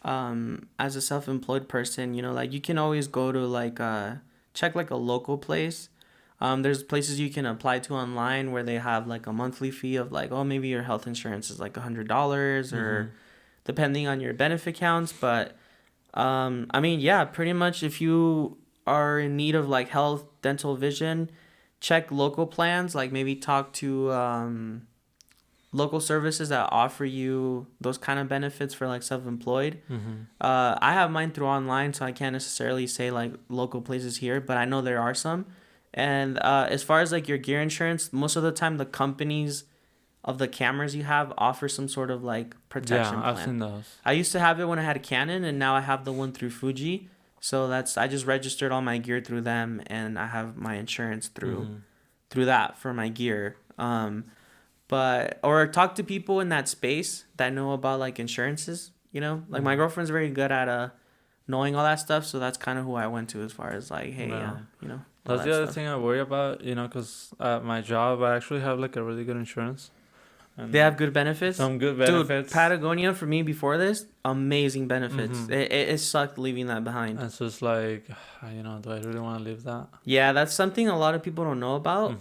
As a self-employed person, you know, like you can always go to like check like a local place. There's places you can apply to online where they have like a monthly fee of like, oh, maybe your health insurance is like $100 or depending on your benefit counts. But I mean, yeah, pretty much if you are in need of like health, dental, vision, check local plans. Like maybe talk to local services that offer you those kind of benefits for like self-employed. I have mine through online, so I can't necessarily say like local places here, but I know there are some. And as far as like your gear insurance, most of the time the companies of the cameras you have offer some sort of like protection Yeah, plan. I've seen those. I used to have it when I had a Canon, and now I have the one through Fuji. So I just registered all my gear through them, and I have my insurance through that for my gear. Or talk to people in that space that know about like insurances, you know? Like my girlfriend's very good at knowing all that stuff, so that's kind of who I went to as far as like, hey, you know. all That's that the other stuff. thing I worry about, you know, because at my job, I actually have like a really good insurance. And They have good benefits. some good benefits. Dude, Patagonia for me before this, amazing benefits. It sucked leaving that behind. And so it's like, you know, do I really want to leave that? Yeah, that's something a lot of people don't know about.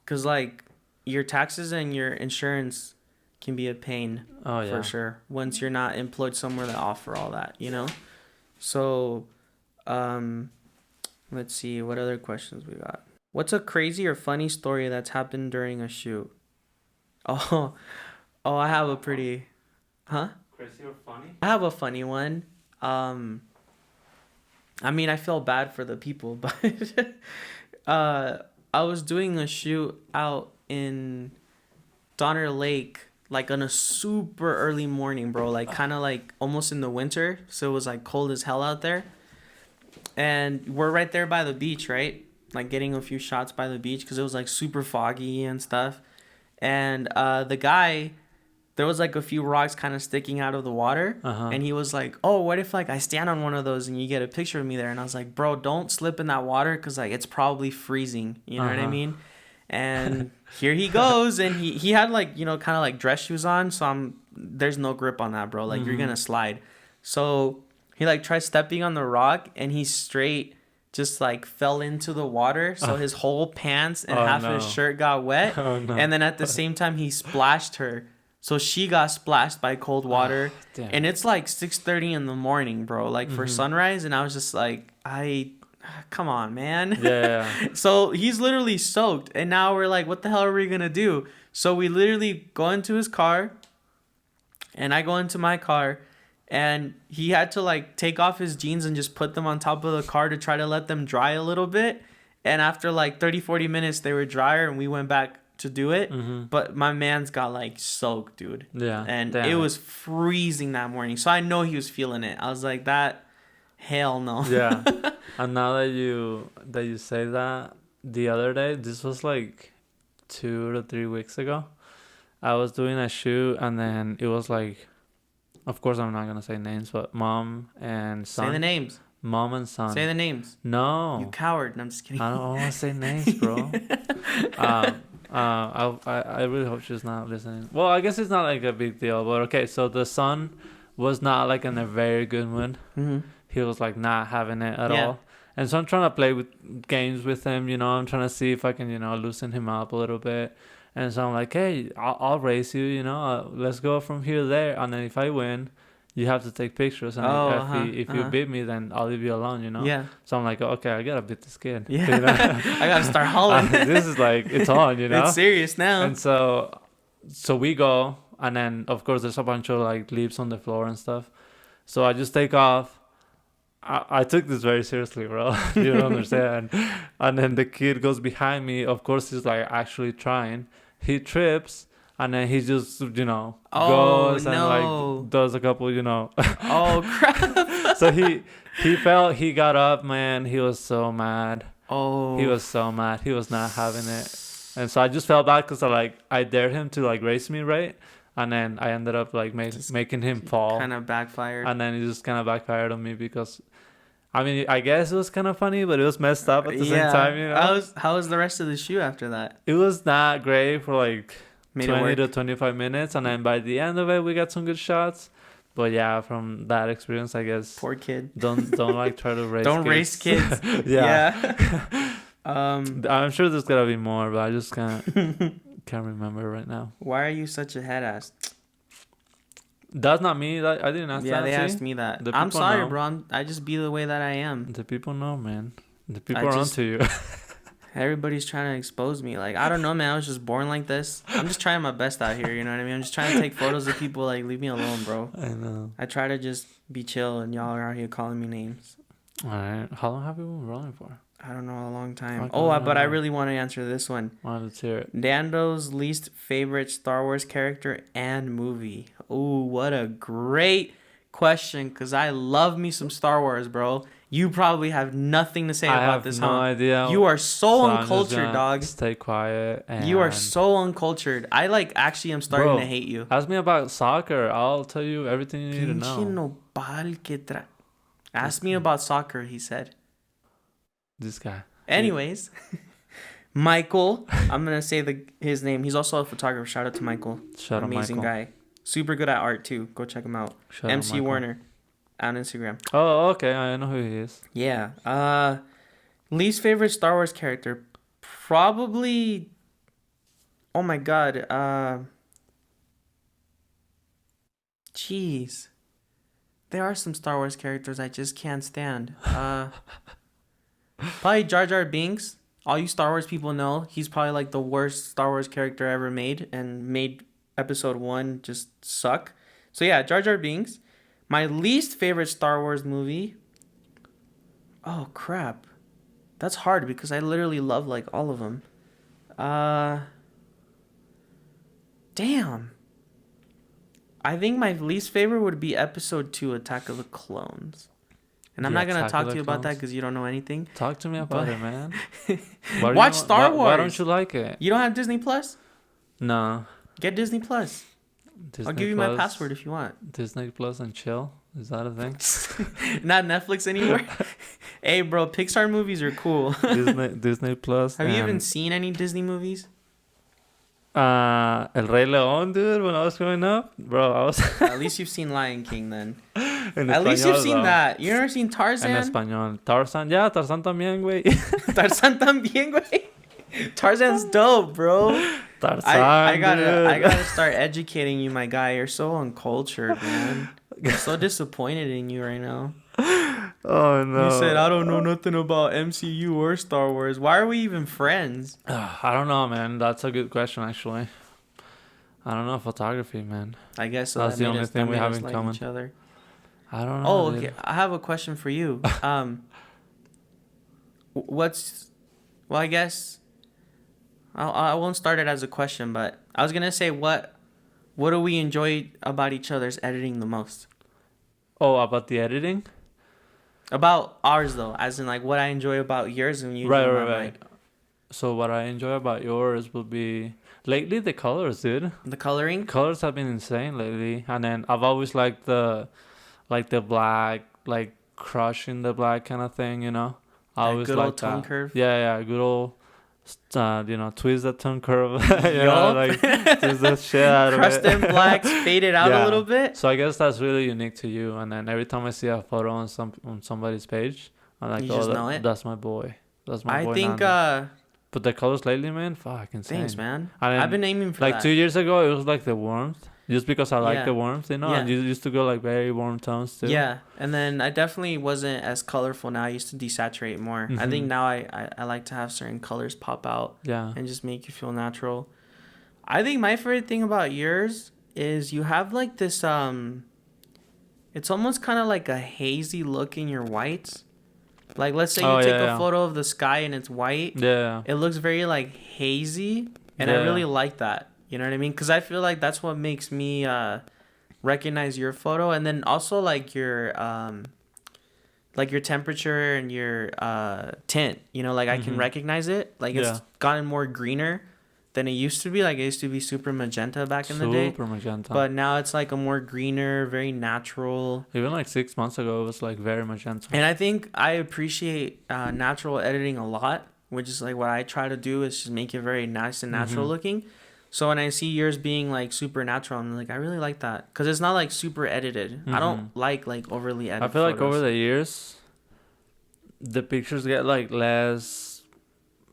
Cause like your taxes and your insurance can be a pain Oh, yeah. for sure once you're not employed somewhere that offer all that, you know. So, let's see what other questions we got. What's a crazy or funny story that's happened during a shoot? Oh, I have a pretty, Crazy or funny? I have a funny one. I mean, I feel bad for the people, but I was doing a shoot out in Donner Lake, like on a super early morning, bro. Like kind of like almost in the winter, so it was like cold as hell out there. And we're right there by the beach, right? Like getting a few shots by the beach because it was like super foggy and stuff. And the guy, there was like a few rocks kind of sticking out of the water. And he was like, oh, what if like I stand on one of those and you get a picture of me there? And I was like, bro, don't slip in that water because like it's probably freezing. You know what I mean? And here he goes. And he had like, you know, kind of like dress shoes on. So there's no grip on that, bro. Like you're going to slide. So He like tried stepping on the rock and he straight just like fell into the water. So his whole pants and half of his shirt got wet. Oh, no. And then at the same time he splashed her. So she got splashed by cold water. Damn. And it's like 6:30 in the morning, bro. Like for sunrise. And I was just like, come on, man. Yeah. So he's literally soaked. And now we're like, what the hell are we going to do? So we literally go into his car. And I go into my car. And he had to like take off his jeans and just put them on top of the car to try to let them dry a little bit. And after like 30-40 minutes, they were drier and we went back to do it. But my man's got like soaked, dude. Yeah. And damn it was freezing that morning. So I know he was feeling it. I was like, hell no. Yeah. And now that you say that, the other day, this was like 2 to 3 weeks ago, I was doing a shoot and then it was like, of course I'm not gonna say names, but mom and son. Say the names. Mom and son. Say the names. No. You coward. No, I'm just kidding. I don't want to say names, bro. I really hope she's not listening. Well, I guess it's not like a big deal, but okay. So the son was not like in a very good mood. He was like not having it at all. And so I'm trying to play with games with him. You know, I'm trying to see if I can, loosen him up a little bit. And so I'm like, hey, I'll race you. Let's go from here to there. And then if I win, you have to take pictures. And if you beat me, then I'll leave you alone. Yeah. So I'm like, okay, I gotta beat this kid. Yeah. I gotta start hollering. This is like, it's on. It's serious now. And so we go, and then of course there's a bunch of like leaves on the floor and stuff. So I just take off. I took this very seriously, bro. You don't understand. And then the kid goes behind me. Of course, he's like actually trying. He trips, and then he just, goes and like does a couple, Oh crap! So he fell. He got up, man. He was so mad. Oh. He was so mad. He was not having it. And so I just fell back because I dared him to like race me, right? And then I ended up like making him fall. Kind of backfired. And then it just kind of backfired on me because, I mean, I guess it was kind of funny, but it was messed up at the same time, How was the rest of the shoot after that? It was not great for like 20 to 25 minutes. And then by the end of it, we got some good shots. But yeah, from that experience, I guess. Poor kid. Don't like try to race Don't kids. race kids. Yeah. I'm sure there's gotta be more, but I just can't remember right now. Why are you such a head ass? That's not me. I didn't ask that. Yeah, they asked me that. I'm sorry, bro. I just be the way that I am. The people know, man. The people are onto you. Everybody's trying to expose me. Like, I don't know, man. I was just born like this. I'm just trying my best out here. You know what I mean? I'm just trying to take photos of people. Like, leave me alone, bro. I know. I try to just be chill, and y'all are out here calling me names. All right. How long have you been rolling for? I don't know, a long time. Okay, But I really want to answer this one. Let's hear it. Dando's least favorite Star Wars character and movie. Ooh, what a great question, because I love me some Star Wars, bro. You probably have nothing to say about this, huh? I have no idea. You are so uncultured, dog. Stay quiet. You are so uncultured. I actually am starting to hate you. Ask me about soccer. I'll tell you everything you need to know. Ask me about soccer, he said. This guy. Anyways, Michael, I'm going to say his name. He's also a photographer. Shout out to Michael. Shout out Amazing Michael. guy. Super good at art, too. Go check him out. MC Warner on Instagram. Oh, okay. I know who he is. Yeah. Least favorite Star Wars character? Probably... Oh, my God. Jeez. There are some Star Wars characters I just can't stand. Probably Jar Jar Binks. All you Star Wars people know, he's probably like the worst Star Wars character ever made, and made episode 1 just suck. So yeah, Jar Jar Binks. My least favorite Star Wars movie. Oh crap. That's hard because I literally love like all of them. Damn. I think my least favorite would be episode 2, Attack of the Clones. And I'm not going to talk to you about that because you don't know anything. Talk to me about it, man. Watch Star Wars. Why don't you like it? You don't have Disney Plus? No. Get Disney Plus. I'll give you my password if you want. Disney Plus and chill? Is that a thing? Not Netflix anymore? Hey, bro, Pixar movies are cool. Disney Plus. Have you even seen any Disney movies? El Rey León, dude, when I was growing up. Bro, At least you've seen Lion King then. At least you've español, seen though. that. You never seen En Tarzan? español. Tarzan, yeah, Tarzan también, güey. Tarzan también, güey. Tarzan's dope, bro. Tarzan, I dude. gotta start educating you, my guy. You're so uncultured, man. I'm so disappointed in you right now. Oh no. You said I don't know nothing about MCU or Star Wars. Why are we even friends? I don't know, man. That's a good question, actually. I don't know photography, man. I guess That's the only thing we have in like common. each other. I don't know. Oh, dude. okay. I have a question for you. What's well, I guess I won't start it as a question, but I was gonna say what do we enjoy about each other's editing the most? Oh, about the editing? About ours though, as in like what I enjoy about yours and you Right, enjoy right, about right. So what I enjoy about yours would be lately the colors, dude. the coloring. Colors have been insane lately, and then I've always liked the black, like crushing the black kind of thing, you know. I That always good like old tone that. curve. Yeah, good old, twist that tone curve. You know, Yup. like twist the shit out of Crush it. them blacks, fade it out Yeah. a little bit. So I guess that's really unique to you. And then every time I see a photo on somebody's page, I'm like, You oh, just know it? that's my boy. That's my boy. I think Nando. But the colors lately, man, fuck, insane. thanks, man. And then, I've been aiming for like that. 2 years ago, it was like the warmth, just because I like Yeah. the warmth, you know. And Yeah. you used to go like very warm tones too. Yeah, and then I definitely wasn't as colorful now. I used to desaturate more. I think Mhm. now I like to have certain colors pop out Yeah. and just make you feel natural. I think my favorite thing about yours is you have like this it's almost kind of like a hazy look in your whites. Like let's say you Oh, take yeah, a yeah. photo of the sky and it's white. Yeah. It looks very like hazy, and I Yeah. really like that. You know what I mean? Because I feel like that's what makes me recognize your photo, and then also like your temperature and your tint. You know, like I can Mhm. recognize it. Like it's Yeah. gotten more greener than it used to be. Like it used to be super magenta back in the day, Super magenta. but now it's like a more greener, very natural. Even like 6 months ago, it was like very magenta. And I think I appreciate natural editing a lot, which is like what I try to do is just make it very nice and natural Mhm. looking. So when I see yours being like super natural, I'm like, I really like that because it's not like super edited. I don't like overly edited. I feel like over photos. the years, the pictures get like less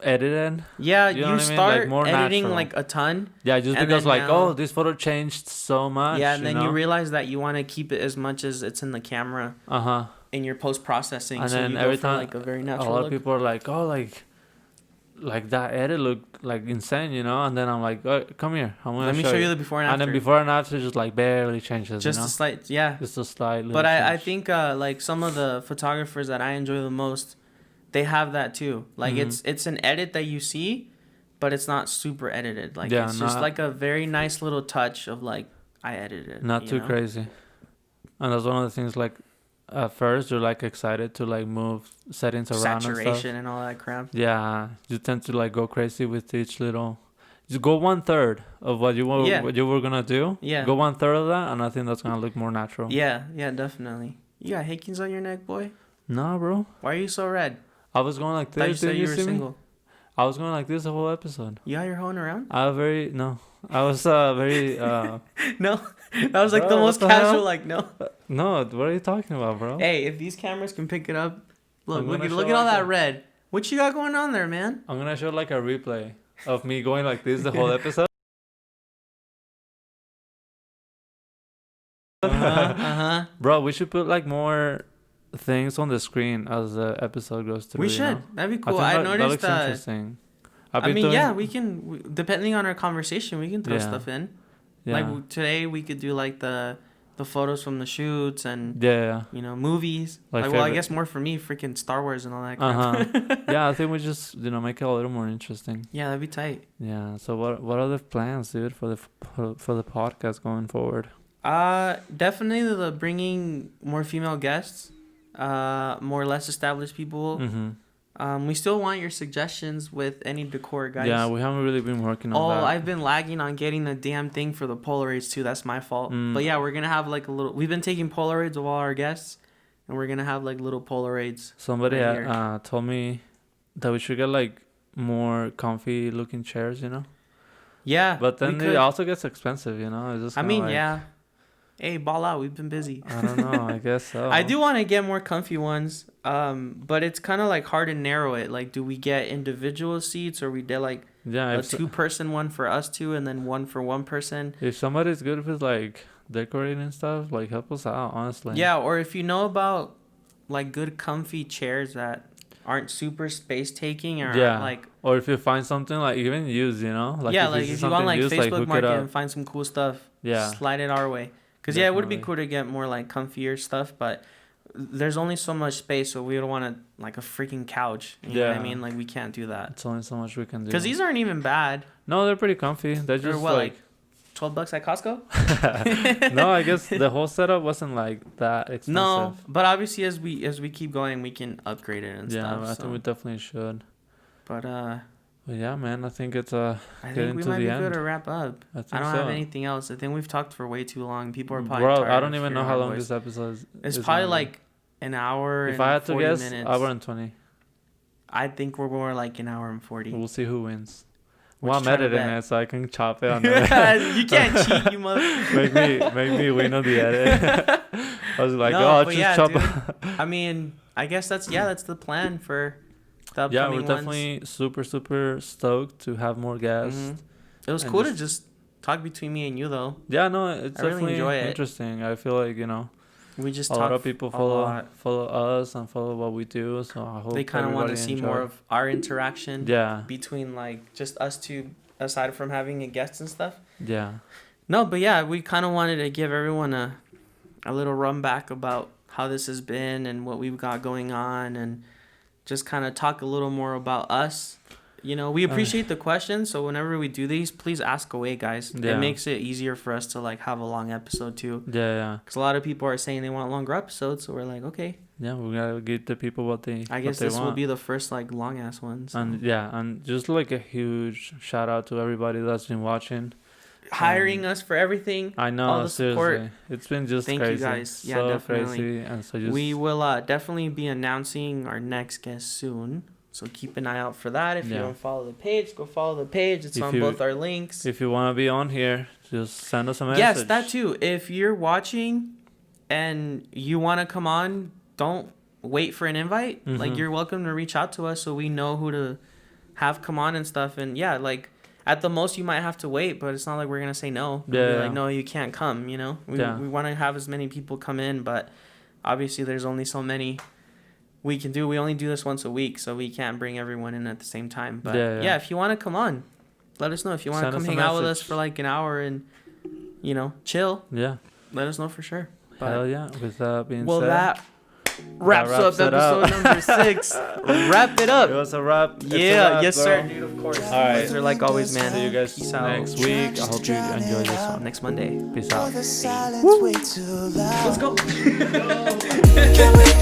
edited. Yeah, You know you what I mean? start Like, more editing natural. like a ton. Yeah, just And because then like, now- oh, this photo changed so much. Yeah, and then you know? realize that you want to keep it as much as it's in the camera Uh-huh. in your post processing. And So then you every go for time- like a very A natural lot look. of people are like, oh, like that edit look like insane, you know? And then I'm like, oh, come here. I'm gonna Let me show you the before and And after. then before and after just like barely changes, Just you know? a slight, yeah. Just a slight little But I change. think like some of the photographers that I enjoy the most, they have that too. Like Mhm. it's an edit that you see, but it's not super edited. Like Yeah, it's just not- like a very nice little touch of like I edited it. Not you too know? crazy. And that's one of the things, like, at first you're like excited to like move settings around and stuff. Saturation and all that crap. Yeah, you tend to like go crazy with each little. Just go 1/3 of what you were gonna do. Yeah. Go 1/3 of that, and I think that's gonna look more natural. Yeah, definitely. You got Hickings on your neck, boy. Nah, bro. Why are you so red? I was going like Thought you this. said Did you you were see me? single. I was going like this the whole episode. You out here hoeing around? I was very No, that was like the Bro, most what the hell? casual. Like no. no. What are you talking about, bro? Hey, if these cameras can pick it up, look, I'm look gonna at show all like that a- red. What you got going on there, man? I'm gonna show like a replay of me going like this the whole episode. Uh-huh. Bro, we should put like more things on the screen as the episode goes through. We you should. know? That'd be I cool. think I that noticed looks that. interesting. I mean, yeah, we can. Depending on our conversation, we can throw Yeah. stuff in. Yeah. Like today, we could do like the photos from the shoots and yeah. movies. Like Like, well, I favorite- guess more for me, freaking Star Wars and all that Uh crap. huh. Yeah, I think we just make it a little more interesting. Yeah, that'd be tight. Yeah. So what are the plans, dude, for the podcast going forward? Definitely the bringing more female guests, more less established people. Mm-hmm. We still want your suggestions with any decor, guys. Yeah, we haven't really been working on that. I've been lagging on getting the damn thing for the Polaroids too. That's my fault. Mm. But yeah, we're gonna have like a little. We've been taking Polaroids of all our guests, and we're gonna have like little Polaroids. Somebody right here. told me that we should get like more comfy looking chairs, you know. Yeah, But then we it could. also gets expensive, you know. It's just I kinda mean, like, yeah. hey, ball out. We've been busy. I don't know. I guess so. I do want to get more comfy ones, but it's kind of like hard to narrow it. Like, do we get individual seats, or we get like Yeah, a if, 2-person one for us two, and then one for one person? if somebody's good with like decorating stuff, like help us out, honestly. Yeah, or if you know about like good comfy chairs that aren't super space taking, or Yeah. like Or if you find something like even used, you know, like yeah, if like see if you go on something like used, Facebook hook it Market up. and find some cool stuff, Yeah. slide it our way. Cause yeah, it would be Definitely. cool to get more like comfier stuff, but there's only so much space, so we don't want to like a freaking couch. You know what I Yeah. mean? Like we can't do that. It's only so much we can do. Cause these aren't even bad. No, they're pretty comfy. They're They're just what, like $12 at Costco? no, I guess the whole setup wasn't like that expensive. No, but obviously as we keep going, we can upgrade it and Yeah, stuff. I so. think we definitely should. But But yeah, man, I think it's I getting think we to might the be end. good to wrap up. I think I don't so. have anything else. I think we've talked for way too long. People are probably Bro, tired I don't of even know hearing how our long voice. this episode is. It's is probably gonna be. like an hour. If and I had to 40 guess, minutes. hour and 20. I think we're more like an hour and 40. We'll see who wins. What Well, you I'm trying to editing bet? it, so I can chop it on the You can't cheat, you mother. make me win on the edit. I was like, No, oh, I'll but just yeah, chop dude. it. I mean, I guess that's the plan for the Yeah, upcoming we're definitely super stoked to have more guests. ones. It was and cool to just talk between me and you though. Yeah, no, it's I really definitely enjoy it. interesting. I feel like, you know, We just a lot talk. of people a lot. follow us and follow what we do, so I hope They kind of want to everybody see more enjoy. of our interaction Yeah, between like just us two, aside from having a guest and stuff. yeah, No, but yeah, we kind of wanted to give everyone a little run back about how this has been and what we've got going on, and just kind of talk a little more about us. You know, we appreciate the questions, so whenever we do these, please ask away, guys. Yeah. It makes it easier for us to like have a long episode too, yeah. because a lot of people are saying they want longer episodes, so we're like, okay, Yeah, we gotta give the people what they I guess what they this will want. be the first like long ass one. So. And yeah, and just like a huge shout out to everybody that's been watching, Hiring us for everything. I know, All the support. seriously, it's been just Thank you, crazy. guys. Yeah, so definitely. crazy, and so just We will definitely be announcing our next guest soon. So keep an eye out for that. If you Yeah. don't follow the page, go follow the page. It's If on you- both our links. if you want to be on here, just send us a message. Yes, that too. If you're watching and you want to come on, don't wait for an invite. Like, Mhm. you're welcome to reach out to us so we know who to have come on and stuff. And yeah, like at the most you might have to wait, but it's not like we're going to say no. We'll be Yeah. like, no, you can't come, you know? We Yeah. want to have as many people come in, but obviously there's only so many we can do. We only do this once a week, so we can't bring everyone in at the same time. But Yeah, yeah, yeah. if you want to come on, let us know. If you want to Send come us a hang out with us message. for like an hour and, you know, chill, Yeah, let us know for sure. But hell yeah. With that being well, said, that wraps wraps up it up. episode number 6. Wrap it up. it was a wrap. It's a Yeah, wrap, yes, bro. sir, dude, of course. All right. Guys are like always, man. See you guys Peace out. next week. I hope you enjoy this one. Next Monday. Peace out. The silence way too loud. Let's go. Can we